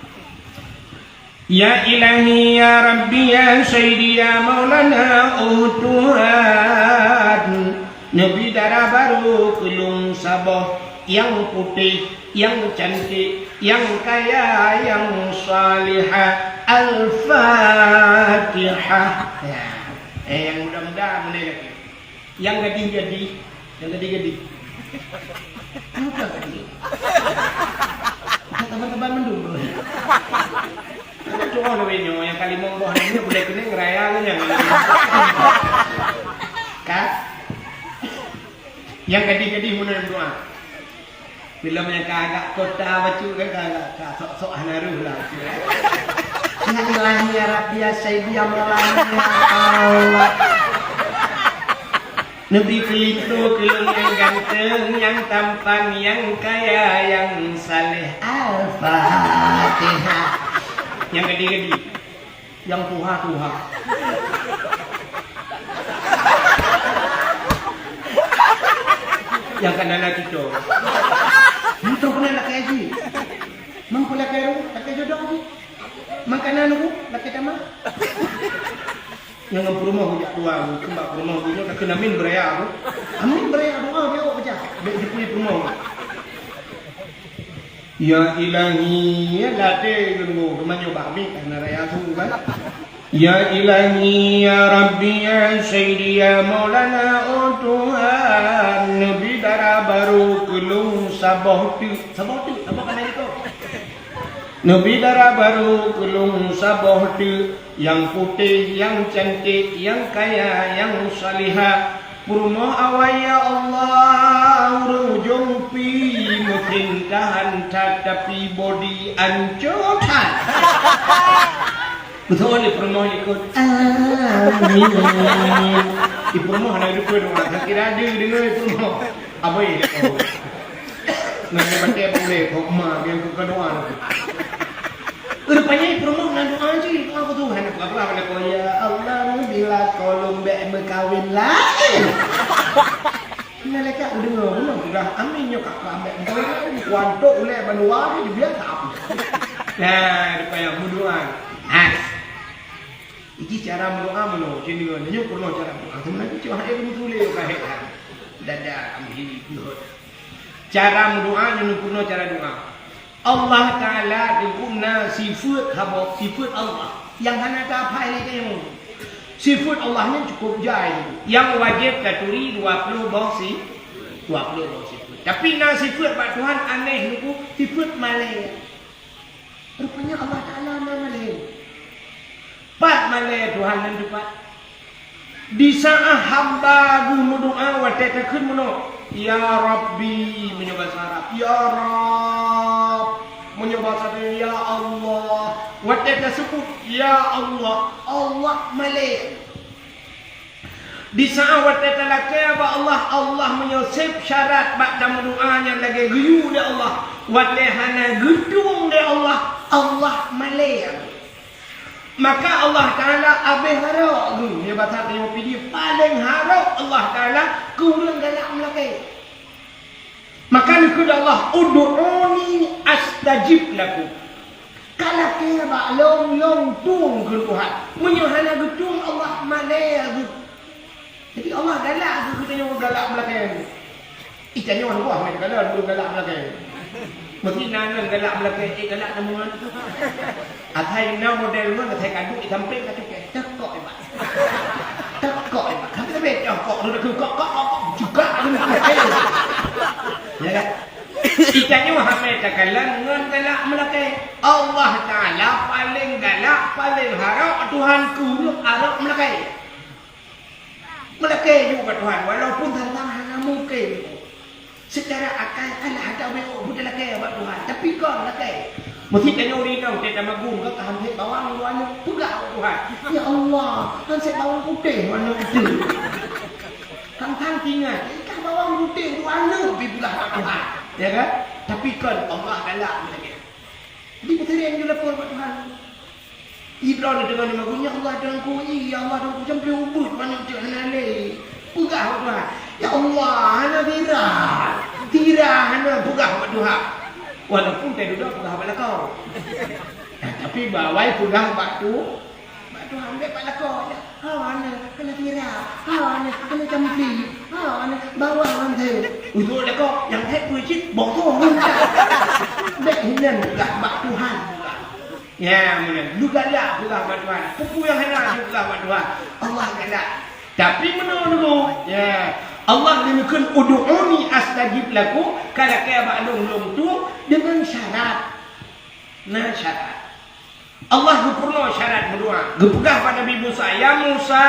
S1: Ya ilahi ya Rabbi ya Sayyidi ya Maulana oh Tuhan Nabi darah baru kelung sabah yang putih, yang cantik, yang kaya, yang salihah Al-Fatihah yang mudah-mudahan menaik yang gading-gading apa gading teman-teman mendung cuma lewenyo yang kali monggoh ini boleh kena ngeraya nya kan yang gading-gading mudah-mudahan bila menyangka agak kota bacu kan sok-sok hanaruh lah Ya ilahi ya Rabbi ya Sayyidi ya Maulana ya Allah Nabi kelitu kelung yang ganteng, yang tampan, yang kaya, yang saleh Al-Fatihah yang gede-gede, yang tuha-tuha yang kadang-kadang kita Nanti pernah laki haji. Mampu laki jodoh haji. Makanan aku laki tamat. Yang rumah hujak dua aku, kembak rumah hujak nak kena min beraya aku. Amin beraya doa dia awak baca. Dia punya rumah. Ya ilahi, ya latih guru, kemanyo babi karena raya tu kan. Ya ilahi, ya Rabbi, ya Sayyidi, ya Maulana, oh Tuhan, Nabi darah baru kelung sabah tu kan itu? Nabi darah baru kelung sabah tu, yang putih, yang cantik, yang kaya, yang salihah. Purma awaya Allah, urung pi mungkin tahan tapi body ancotan. Betul ni purma ikut. Amin. Di purma ada ikut doa. Tak kira ada dengar purma. Apa ini? Nanti baca boleh. Kau mak yang kau doa. Rupanya purma nak doa je. Apa tu? Hendak apa nak kau ya Allah bila kolom berkahwin lagi. Malaikat dengar belum? Sudah amin nyok apa ambek kau kuantuk oleh banua dia biasa. Nah, rupanya berdoa. Iki cara berdoa melo, jadi kan nyok pernah cara berdoa. Sebenarnya cuma ada betul le kahit. Dada ambil dulu. Cara berdoa nyok pernah cara doa. Allah Taala diguna sifat haba sifat Allah. Yang hana apa ini yang sifat Allahnya cukup jai. Yang wajib katuri 20 bosi 20 bosi. Tapi na sifat Pak Tuhan aneh niku sifat malai. Rupanya Allah Taala na malai. Pat malai Tuhan nan cepat. Di saat hamba gunu doa wateta kun mono. Ya Rabbi menyebut Arab. Ya Rabb menyebut Arab. Ya Allah. Wateta sebut ya Allah. Allah malai. Di saat wateta lakai ba Allah menyusip syarat bak dalam doanya lagi riu dia Allah. Watehana gedung dia Allah malai. Maka Allah Ta'ala abih harap dia baca tengok video paling harap Allah Ta'ala kurang galak melakai. Maka nikah Allah ud'uni astajib lakum. Kalau kira bak long tung ke Tuhan menyuhana gedung Allah malai. Jadi Allah galak kita tengok galak melakai. Ikannya orang buah mereka galak melakai. Mungkin nana galak melakai galak namun atai na model mana atai kaduk ditampai kat cukai tekok ibak kami tak bet kok juga ya kan ikannya Muhammad takalan ngan galak melakai Allah Taala paling galak paling harap Tuhan kurang harap melakai juga Tuhan walaupun tentang hana mungkin secara akal kalah ada orang budak lakai abang Tuhan tapi kau lakai mesti tanya orang kau tak magung kau tahan hei bawang luar pugak Tuhan ya Allah kan saya bawang putih warna putih kang tinggal ikan bawang putih warna pula Tuhan ya kan tapi kan Allah galak lagi di peteri yang juga pun Tuhan Ibrahim dengan magunya Allah dengan kui ya Allah dengan ku sampai ubud mana jangan leh pugak Tuhan ya Allah hana tira hana pugak Tuhan walaupun tak duduk pugak pada kau tapi bawai pugak batu ambil pada kau hana kena tira hana kena campi hana bawa nanti untuk dah kau yang head puji botol dek hinan pugak Tuhan ya mana lu galak pugak Tuhan pupu yang hana pugak Tuhan Allah galak tapi menurut ya Allah demikian ud'uni astajib lakum kalau kaya baklong tu dengan syarat. Nah syarat. Allah gepurno syarat berdoa. Gepegah pada Nabi Musa, ya Musa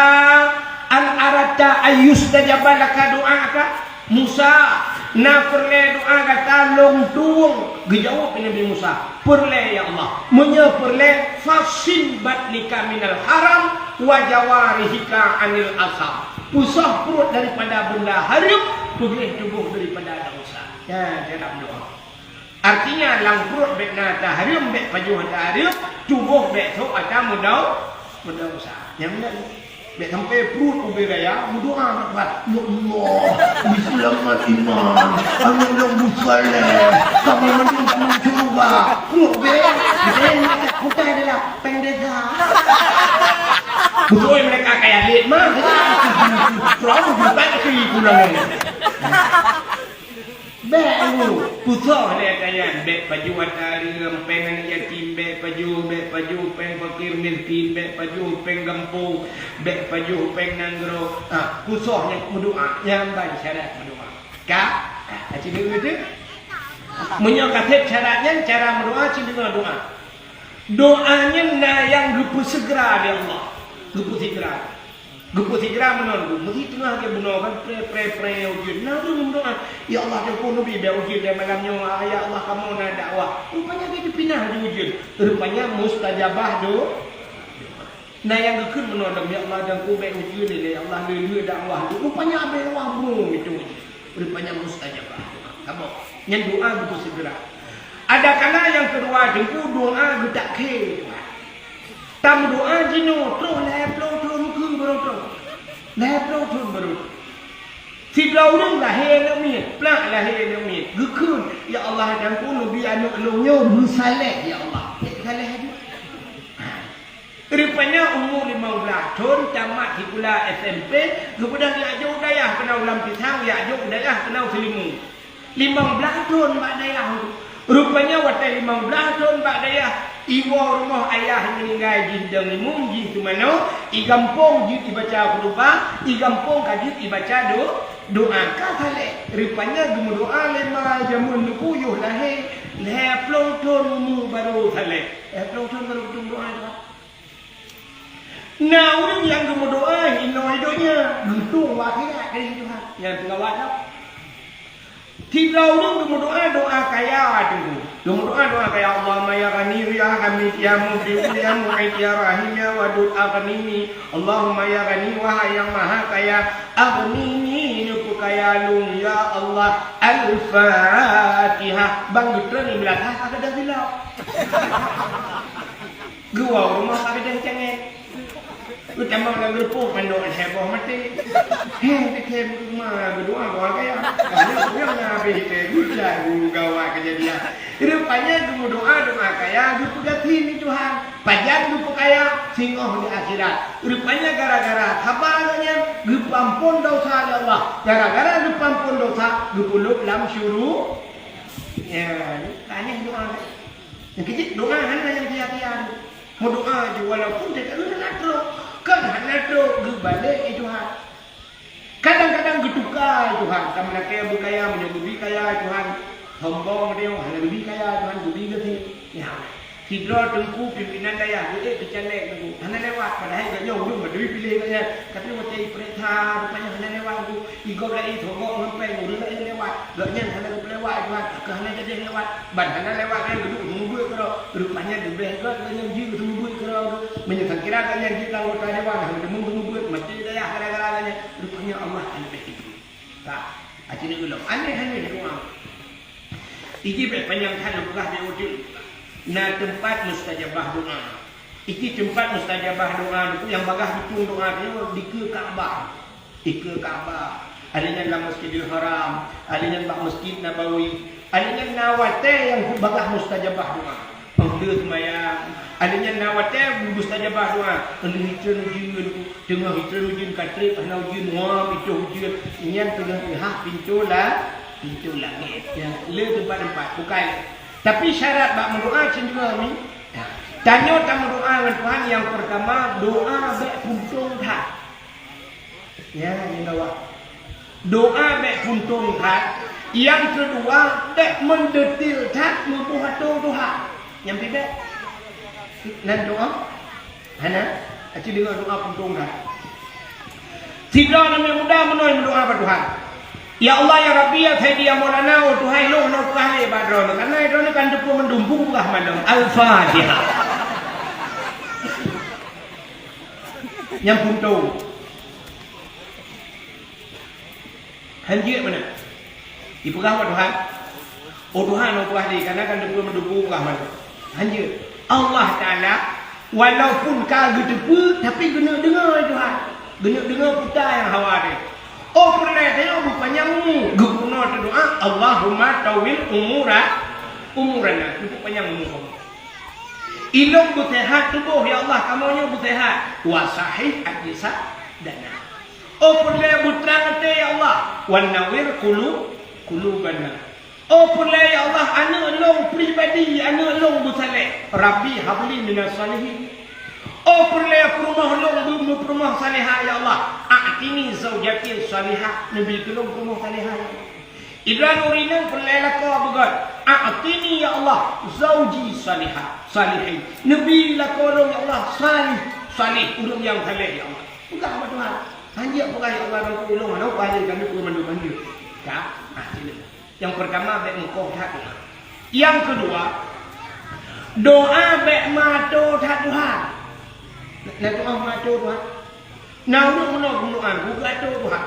S1: an arata ayyustajaba laka doa Musa na perle doa kata long tuung dijawab Nabi Musa perle ya Allah menya perle fasin batnika minal haram wa jawarihika anil asam usah perut daripada benda haram pergi tubuh daripada dosa ya cara berdoa artinya lang perut bek nata haram bek pajuh haram tubuh bek sok ada mudah dosa yang benar Mek sampai perut ubir raya, berdoa kat ya Allah, biselamat iman, amin long busaleh, kami menuju surga. Perut ubir, kita adalah pendeta. Betul mereka kayak lihat mah, terlalu bukan pulang. Belu, putar dia kayan, bek baju atarim, pengen yatim, bek baju, peng fakir miskin, bek baju, peng gampung, bek baju, peng nanggro. Putar yang berdoa, yang baik syarat berdoa. Kak, cina itu. Menyokatip syaratnya, cara berdoa, cina doa. Doanya na yang lupa segera dia Allah, lupa segera. Gupu segera menunggu, mesti tengah ke bunuh kan pre ujian. Nah tu berdoa, ya Allah jauh Nabi dah ujian dia malamnya, ya Allah kamu nak dakwah. Rupanya dia dipinah di ujian. Rupanya mustajabah do. Nah yang gekun menolak ya Allah dan ku baik ujian ni, ya Allah lulu dakwah. Rupanya apa yang wahmu itu. Rupanya mustajabah. Kamu yang doa gupu segera. Ada kala yang kedua jengku doa gedak ke. Tam doa jino terus leplo mungkin berotong. Leplo terus berotong. Si belauring lahir ni, pelak lahir ni. Gekun ya Allah dan ku nabi anak elongnya bersaleh ya Allah. Saleh aja. Rupanya umur 15 tahun tamat di pula SMP, kemudian dia ajak dayah kena ulam pisang, dia ajak dayah kena selimu. 15 tahun mak dayah. Rupanya waktu 15 tahun mak dayah iwa rumah ayah meninggal di dengimum di tumano, i kampung di dibaca khutbah, i kampung kaji dibaca doa kafale. Rupanya gemu doa lema jamun nukuyuh lahir, plong ton mu baru sale. Plong ton baru doa itu. Nah orang yang gemu doa ino idonya, gentung wakilnya dari Tuhan yang pengawat. Tidak orang gemu doa kaya tu. Gemu doa kaya Allahumma ya Ghani ya Hamid ya Mubin ya Mu'id ya Rahim ya Wadud aghnini. Allahumma ya Ghani wahai yang maha kaya, aghnini nuku kaya lung ya Allah. Al-Fatihah. Bang Dutra ni belakang ada dah bilau. Gua rumah ada yang cengeng. Lu tambah dengan gerpuk mendok heboh mati. Kita rumah berdoa doa kaya. Kalau dia ngabe kita guru gawa kejadian. Rupanya guru doa kaya, guru gatin Tuhan. Pajan guru kaya, singoh di akhirat. Rupanya gara-gara kabarnya guru ampun dosa Allah. Gara-gara guru ampun dosa, guru puluk lam syuru. Ya, tanya doa. Yang kecil doa hanya yang tiap-tiap. Mau doa juga walaupun tidak lu nak terus. Kan hanya tu balik Tuhan. Kadang-kadang getukar Tuhan. Kamu nak kaya berkaya, menyuguhi kaya Tuhan. Hombong dia, hanya lebih kaya Tuhan, lebih ke ya. Sidra tengku pimpinan daya, dia kecalek tu. Hanya lewat, padahal tak jauh tu, berdui pilih kaya. Tapi macam perintah, rupanya hanya lewat tu. Igop lagi, thogok sampai, murid lagi lewat. Gaknya hanya lewat Tuhan, hanya jadi lewat. Ban hanya lewat kan, duduk tunggu kerana. Rupanya lebih hebat, hanya jiwa tunggu kerana. Menyesal kira kaya kita anggota dewan, hanya tunggu macam daya gara-garanya. Rupanya Allah akan begitu. Tak, acini ulang. Aneh-aneh doa. Iki panjangkan bukan dia wujud. Nah tempat mustajabah doa. Iki tempat mustajabah doa yang bagah betul doa dia di ke Kaabah. Di ke Kaabah. Alinya dalam Masjidil Haram, alinya dalam Masjid Nabawi, alinya nawate yang bagah mustajabah doa. Dia semayang, alinya nawate mustajabah doa. Anu hijau ujian, tengah hijau ujian katrik, anu ujian muam itu ujian. Ini tengah pihak pintu langit. Ya, le tempat-tempat bukan. Tapi syarat bak mendoa cenderung ni. Tanya tak mendoa dengan Tuhan yang pertama doa bek puntung tak. Ya, ini doa. Doa bek puntung tak. Yang kedua bek mendetil tak membuat Tuhan. Yang tiga dan doa. Hana, aci dengan doa puntung tak. Tidak namanya mudah mendoa pada Tuhan. Ya Allah ya Rabbi ya Sayyidi ya Maulana wa Tuhan lo no kahli badron karena itu kan depu mendumpung buah malam Al-Fatihah. Yang puntung. Hanjir mana? Dipegang wa Tuhan. Oh Tuhan no kahli karena kan depu mendumpung buah malam. Hanjir. Allah Taala walaupun kagak depu tapi kena dengar Tuhan. Dengar putar yang hawa dia. Oh pernah tengok rupanya mu. Guna doa Allahumma tawil umurana. Itu panjang umur kamu. Ilmu bersehat tubuh ya Allah kamunya bersehat. Wa sahih ajisa dana. Oh pernah butrang ya Allah. Wan nawir qulubana. Oh pula ya Allah anak long pribadi anak long bersaleh. Rabbi habli minas salihin. Oh pula rumah long rumah salihah ya Allah. A'tini zaujati salihah. Nabi kelong rumah salihah ya Allah. Idran urinan pula lakau begat. A'tini ya Allah zauji salihah salihin. Nabi lakau ya Allah salih urang yang saleh ya Allah. Bukan apa Tuhan. Hanya apa ya Allah dan ulung mana banyak kami mandu. Ya, sini. Yang pertama baik engkau tak Tuhan. Yang kedua doa baik mato tak Tuhan. Nah doa mato Tuhan. Nah doa buka Tuhan.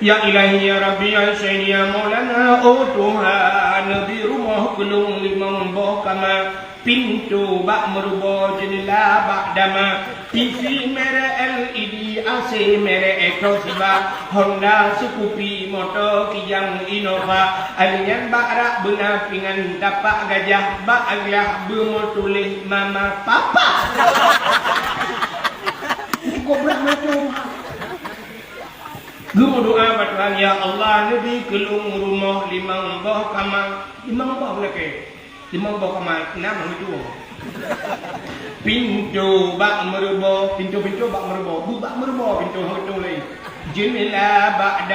S1: Ya ilahi ya Rabbi ya Sayyidi ya Maulana oh Tuhan Nabi rumah kelung limang boh kama pintu bak merubah jendela bak dama TV mere LED AC mere Ecosiba Honda Scoopy motor kijang Innova alian bak rak benar pingan dapat gajah bak aglah bermotulih mama papa gobrak macam guru doa Tuhan ya Allah Nabi kelung rumah limang boh kama limang boh lagi limang boh kama nama itu pintu bak merubah pintu bak merubah bak merubah pintu itu lagi jendela bak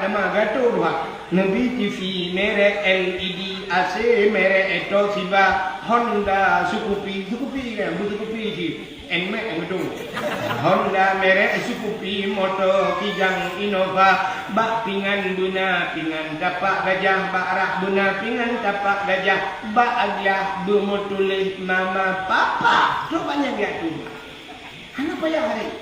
S1: dama gato Tuhan Nabi TV merek LED AC merek Ecosiba Honda Scoopy kan Scoopy sih Enmek yang betul. Honda merek Scoopy motor kijang Innova bak pingan buna pingan dapat gajah bak arah buna pingan dapat gajah bak aglah bermotulih mama papa. Rupanya dia tu. Hana payah hari.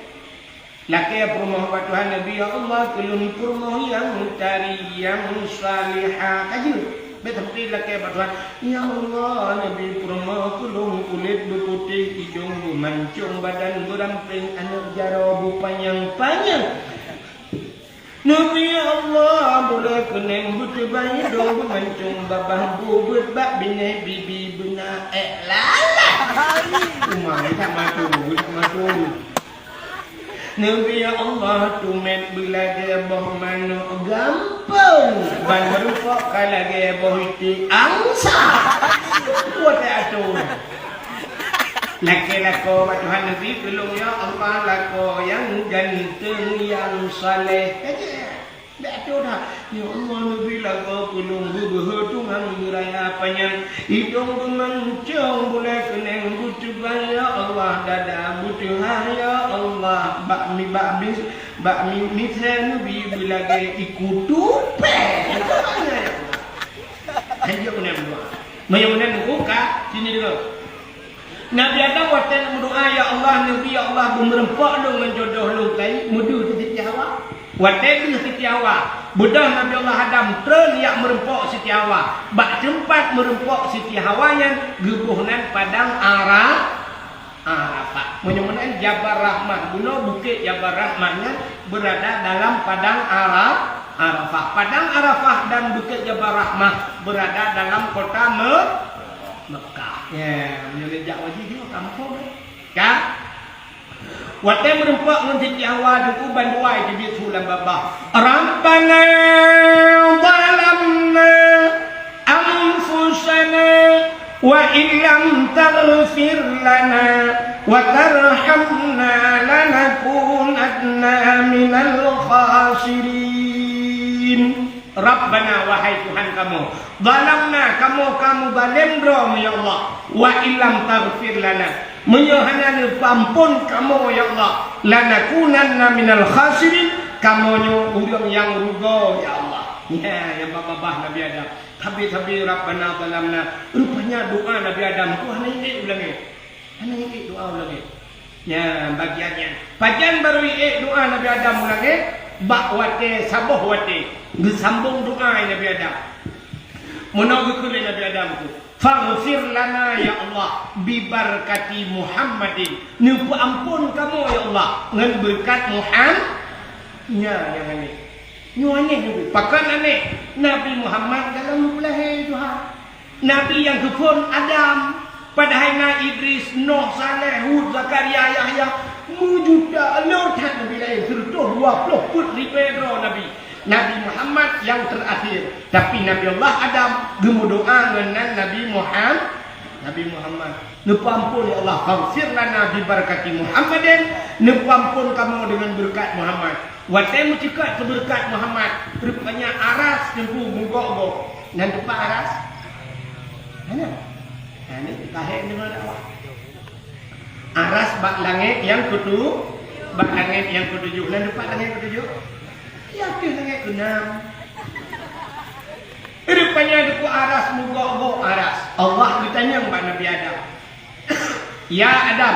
S1: Laki rumah Tuhan Nabi ya Allah kelun rumah yang mutari yang salihah kaji. Betul laki Tuhan ya Allah Nabi rumah kelun kulit berputih hidung bermancung badan beramping anak jarabu panjang Nabi ya Allah boleh keneng butuh bayi dong bermancung babah bubut bak bini bibi benar lala umai tak matu Nabi ya Allah tumet belajar boh manu gampang ban merupok kalage boh itu angsa kuat atu laki-lako Tuhan Nabi belum ya Allah lako yang ganteng yang saleh Betul dah. Ya Allah Nabi lagu pulung bubuh Tuhan beraya panjang hidung bermancung boleh keneng butuh ya Allah dada butuh ya Allah bakmi mitra Nabi bilage ikutupe hanya punya berdoa menyunan buka sini dulu Nabi Adam waktu berdoa ya Allah Nabi ya Allah berempak lu menjodoh lu kai mudu Siti Hawa waktu itu Siti Hawa budak Nabi Allah Adam terliak merempok Siti Hawa bak tempat merempok Siti Hawanya gebuhnan padang Arafah menyunan Jabal Rahmah guna bukit Jabal Rahmahnya berada dalam padang Arafah padang Arafah dan bukit Jabal Rahmah berada dalam kota Mekah. Ya, menyelejak wajib dia kampung. Kan? Waktu merempak dengan Siti Hawa duku banduai di sulam babah. Rabbana zalamna anfusana wa illam taghfir lana wa tarhamna lanakunanna minal khasirin. Rabbana wahai Tuhan kamu zalamna kamu zalim drom ya Allah wa illam taghfir lana menyohanan ampun kamu ya Allah lanakunanna minal khasirin kamu urang yang rugo ya Allah ya yang babah Nabi Adam tapi Rabbana zalamna rupanya doa Nabi Adam Tuhan ini ulangi doa ulangi ya bagian baru doa Nabi Adam ulangi bak wate saboh wate gesambung doa Nabi Adam. Menunggu kulit Nabi Adam tu. Faghfir lana ya Allah bi barakati Muhammadin. Nupu ampun kamu ya Allah dengan berkat Muhammad. Nya yang aneh. Nyu aneh tu. Pakan aneh. Nabi Muhammad dalam lahir Tuhan. Nabi yang kepun Adam, padahal na Idris, Nuh, Saleh, Hud, Zakaria, Yahya, mujuda lautan Nabi lain serta 20 putri Pedro Nabi. Nabi Muhammad yang terakhir. Tapi Nabi Allah Adam gemudoa dengan Nabi Muhammad. Nupu ampun ya Allah. Faghfir lana bi barakati Muhammadin. Nupu ampun kamu dengan berkat Muhammad. Watai mucikat berkat Muhammad. Rupanya aras nempu mugok-gok. Dan tempat aras. Mana? Ini kahek dengan Allah. Aras bak langit yang ketujuh. Bak langit yang ketujuh. Dan tempat langit ketujuh. Yakin langit ke-6. Rupanya deku aras mugok-gok aras. Allah ditanya kepada Nabi Adam. Ya Adam,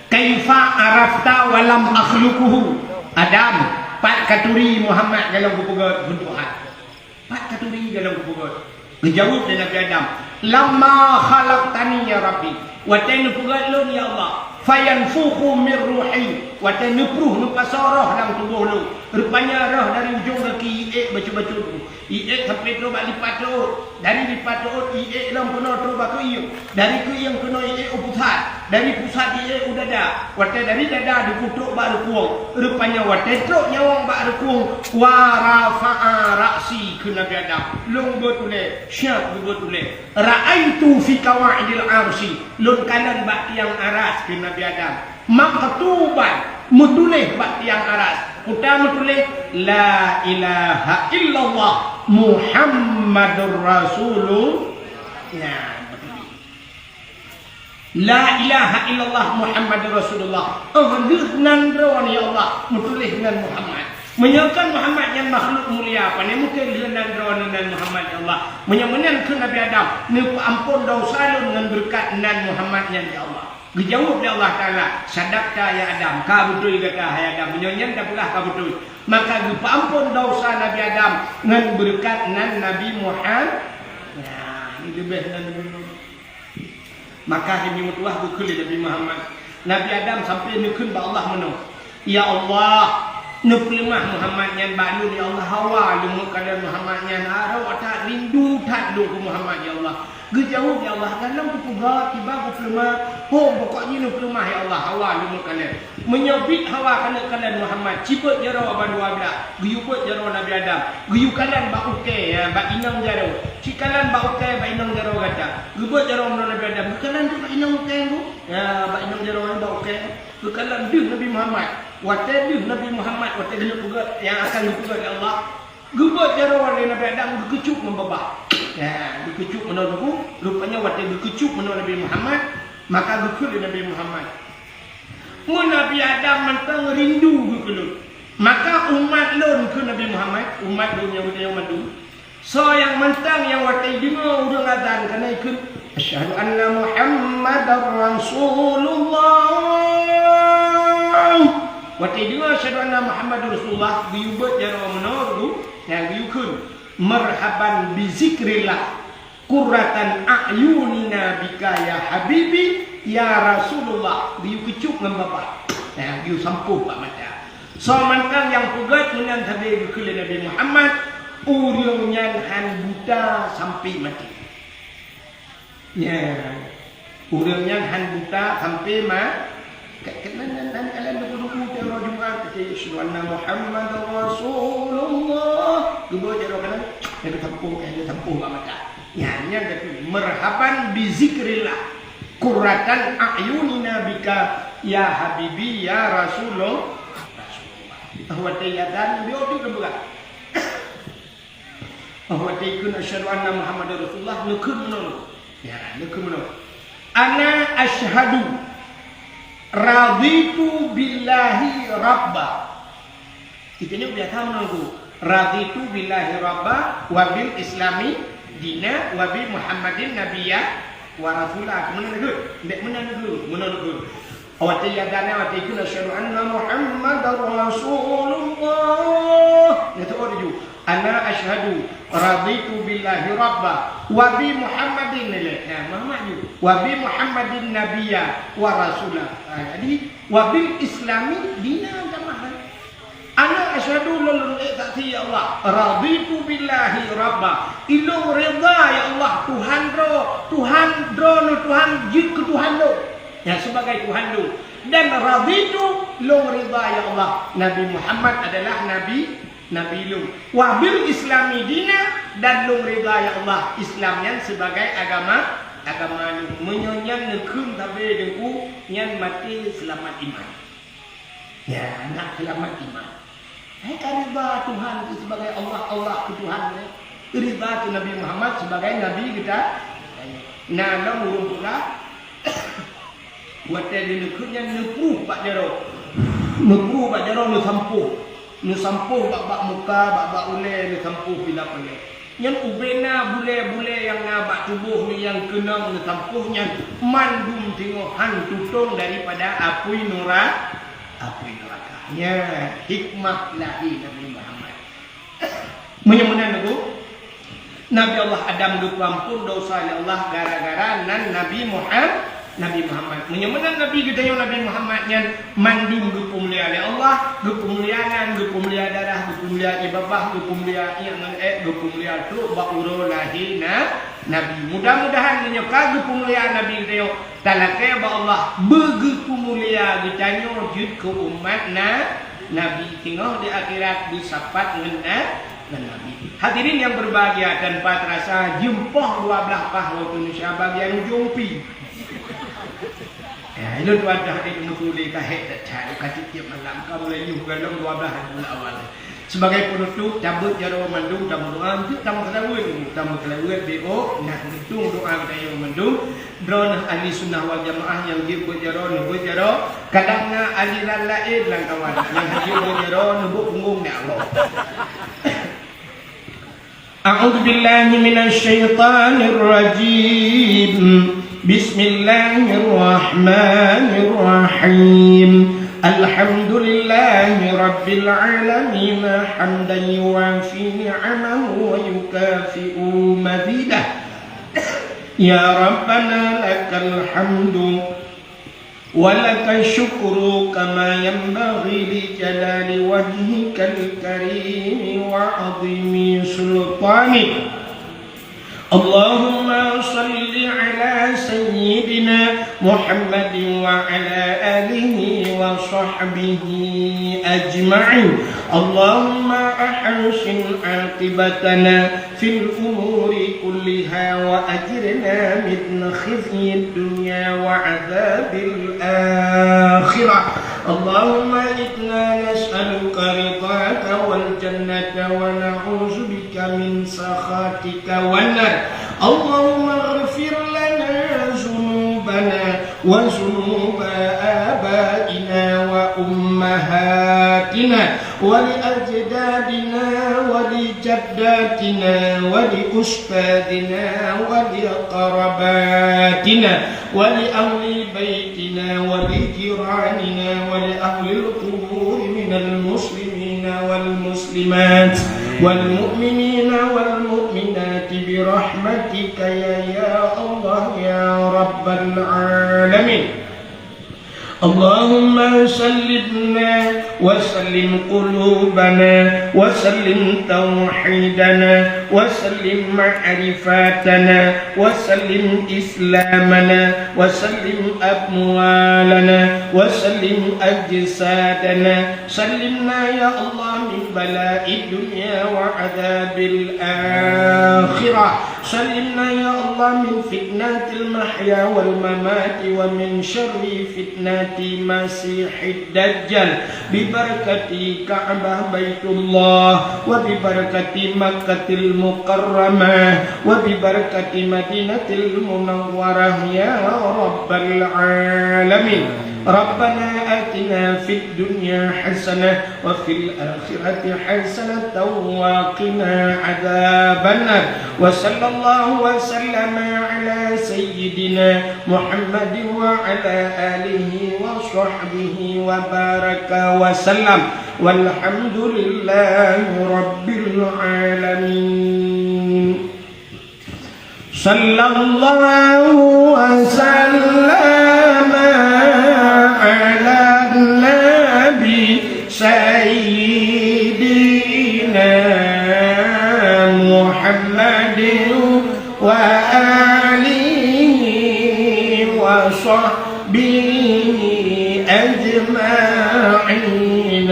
S1: kaifa arafta walam akhluquhu? Adam, pat katuri Muhammad dalam kupugat Tuhan. Pat katuri dalam kupugat. Dijawab dari Nabi Adam, lamma khalaqtani ya Rabbi, wa tanfugat lun ya Allah, fayanfukhu min ruhi, wa tanfruh nupasarah dalam tubuh lu. Rupanya roh dari ujung kaki iik baca-baca tu. Iik sampai tu bak lipat tu. Dari lipat tu iik dalam kena tu bak iik. Dari ku yang kena iik pusat. Dari pusat iik udada. Wate dari dada dikutuk bak rekuang. Rupanya wate truk nyawang bak rekuang. Wa rafa'a ra'si ke Nabi Adam. Long betul syak betul. Ra'aitu fi qawaidil arsy. Lon kanan bak tiang aras ke Nabi Adam. Maktuban mutulih bak tiang aras. Utama tulis la ilaha illallah Muhammadur Rasulullah. Nah, betul. La ilaha illallah Muhammadur Rasulullah. Nan rawan ya Allah mutulih dengan Muhammad. Menyatakan Muhammad yang makhluk mulia. Pane mungkin nan rawan dengan Muhammad ya Allah. Menyamakan ke Nabi Adam, ni ampun dosa lu dengan berkat nan Muhammad ya Allah. Dijawab oleh Allah Ta'ala, sadaqta ya Adam, kau betul kata hai Adam, menyonya dah pula kau betul. Maka ampun dosa Nabi Adam dengan berkat nan Nabi Muhammad. Ya, ini lebih dan lebih. Maka ini mutuah bukul Nabi Muhammad. Nabi Adam sampai nukun ba Allah menung. Ya Allah, nuklimah Muhammad yang balu ya Allah hawa lumuk kalian Muhammad yang arah tak rindu tak dulu Muhammad ya Allah. Gejauh ya Allah dalam kupuga tiba kuplema pokoknya nuplema ya Allah hawa lumuk kalian menyobit hawa kalian Muhammad ciput jaro abadua bila guyuput jaro Nabi Adam guyu kalian ba uke ya ba inang jaro ci kalian ba uke ba inang jaro kata gubut jaro Nabi Adam kalian tu ba inang uke tu ya ba inang jaro ba uke kalian duh Nabi Muhammad wate duh Nabi Muhammad wate gelu puga yang akan dipuga ya Allah gubut jaro Nabi Adam gekucuk membabah. Ya, dikecuk menurutku, rupanya waktu dikecuk menurut Nabi Muhammad, maka dikecuk Nabi Muhammad. Nabi Adam mentang rindu dikecuk. Maka umat lon ke Nabi Muhammad, umat dunia yang madu. So yang mentang yang waktu dengar urang azan kena ikut asyhadu anna Muhammadar Rasulullah. Waktu dengar asyhadu anna Muhammadar Rasulullah, diubah jaro menurutku, yang diukun. Marhaban bizikrillah qurratan a'yunina bika ya habibi ya Rasulullah diu kecuk dengan bapa nah diu sampuh pak mata so mantang yang pugat menang tabe ke Nabi Muhammad urangnya han buta sampai mati ya urangnya han buta sampai mati kena kalian dulu terus Jumat asyhadu anna Muhammadar Rasulullah gua jero kan dia tempuh mata ya nya tapi marhaban bi zikrillah qurratan a'yunina bika ya habibi ya Rasulullah bahwa dia dan dia tu kebuka bahwa dia kun asyhadu anna Muhammadar Rasulullah nukun menol ya nukun menol ana asyhadu raditu billahi rabba. Kita ni biasa menunggu. Raditu billahi rabba wa bil islami dina wa bi Muhammadin nabiyya wa rasulah. Menunggu. Awati yadana awati kuna asyhadu anna Muhammadar Rasulullah. Itu orju. Ana asyhadu raditu billahi rabba wa bi Muhammadin wa bi Muhammadin nabiyya wa rasulah. Jadi wa bil islami dina agama. Ana asyhadu lulul ikhtati ya Allah raditu billahi rabba. Ilung rida ya Allah Tuhan jid ke Tuhan do. Ya sebagai Tuhan do. Dan raditu lung rida ya Allah Nabi Muhammad adalah nabi lung. Wabil islami dina dan lung rida ya Allah Islamnya sebagai agama lung. Menyonyan nekun tabe dengku nyan mati selamat iman. Ya nak selamat iman. Rida Tuhan itu sebagai Allah ke Tuhan. Rida ke Nabi Muhammad sebagai nabi kita. Nah long urung pula buat dia nekun yang nepuh pak jaro. Nepuh pak jaro nu sampuh bak muka bak ule nu sampuh bila pele. Yang ubena bule yang nabak tubuh ni yang kenang nu sampuhnya mandum tingohan tutong daripada api neraka. Ya hikmah lahi Nabi Muhammad. Menyemenan itu Nabi Allah Adam diampun dosa ya Allah gara-gara nan Nabi Muhammad. Menyemenan Nabi kita yang Nabi Muhammad yang mandum gupumulia oleh Allah, gupumulia darah, gupumulia ibabah, gupumulia gupumulia tu bauro lahina Nabi. Mudah-mudahan menyeka gupumulia Nabi kita yang talakai ba Allah begupumulia kita yang jud ke umat Nabi tinggal di akhirat disapat dengan Nabi. Hadirin yang berbahagia dan patrasa jempah 12 pahwa Indonesia bagian ujung pi. Ya, itu tuan dah mengkuli kahit tak cari kasih tiap malam kamu boleh juga dalam 12 bulan awal. Sebagai penutup cabut jaro mandung tamu doa itu tamu kelawin BO nak hitung doa kita yang mandung drone ahli sunnah wal jamaah yang dia berjaro kadangnya aliran lain lang kawan yang dia berjaro nebuk punggung ni Allah. A'udzu billahi minasy syaithanir rajim. Bismillahirrahmanirrahim. Alhamdulillahi rabbil alamin hamdan yuwafi ni'amahu wa yukafi'u mazidah. Ya Rabbana lakal hamdu wa lakal syukru kama yanbaghi li jalali wajhikal karim wa 'azimi sultanik. Allahumma salli ala sayyidina Muhammadin wa ala alihi wa sahbihi ajma'in. Allahumma ahsin aqibatana fil umuri kulliha wa ajirna min khizyid dunya wa adzabil akhirah. Allahumma inna nas'aluka ridhaka wal jannata wa na'udzu bika min sakhatika wan nar. Allahumma ighfir lana dhunubana wa dhunuba abaina wa ummahatina wa li ajdadina wa li jaddatina wa li ustadina wa li qarabatina wa li ahli baitina wa li jiranina wa li ahli al-qubur min al-muslimina wal muslimat wal mu'minina wal mu'minat bi rahmatika ya Allah ya rabbal alamin. Allahumma sallimna wa sallim qulubana wa sallim tauhidana wa sallim ma'rifatana wa sallim islamana wa sallim amwalana wa sallim ajsadana. Sallimna ya Allah min bala'i dunya wa adzabil akhirah. Sallimna ya Allah min fitnatil mahya wal mamati wa min syarri fitnati masihid dajjal bi barakati Ka'bah Baitullah wa bi barakati Makkahil Mukarramah wa bi barakati Madinatil Munawwarah ya rabbal alamin. Rabbana atina fid dunya hasanah wa fil akhirati hasanah wa qina adzabannar. Wa sallallahu الله وسلم على سيدنا محمد وعلى آله وصحبه وبارك وسلم والحمد لله رب العالمين صلى الله وسلم على النبي سيدنا محمد وآله وصحبه أجمعين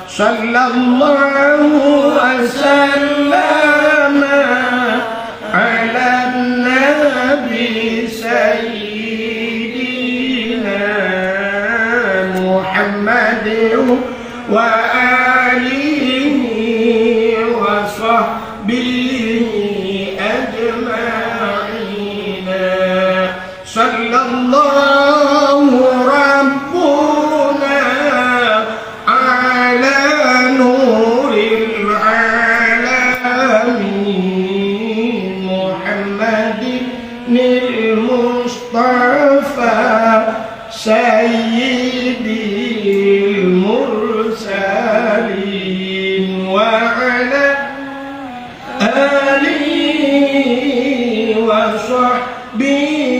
S1: صلى الله وسلم على النبي سيدنا محمد وآله وصحبه أجمعين صلى الله ربنا على نور العالمين محمد المصطفى سيد المرسلين وعلى آله وصحبه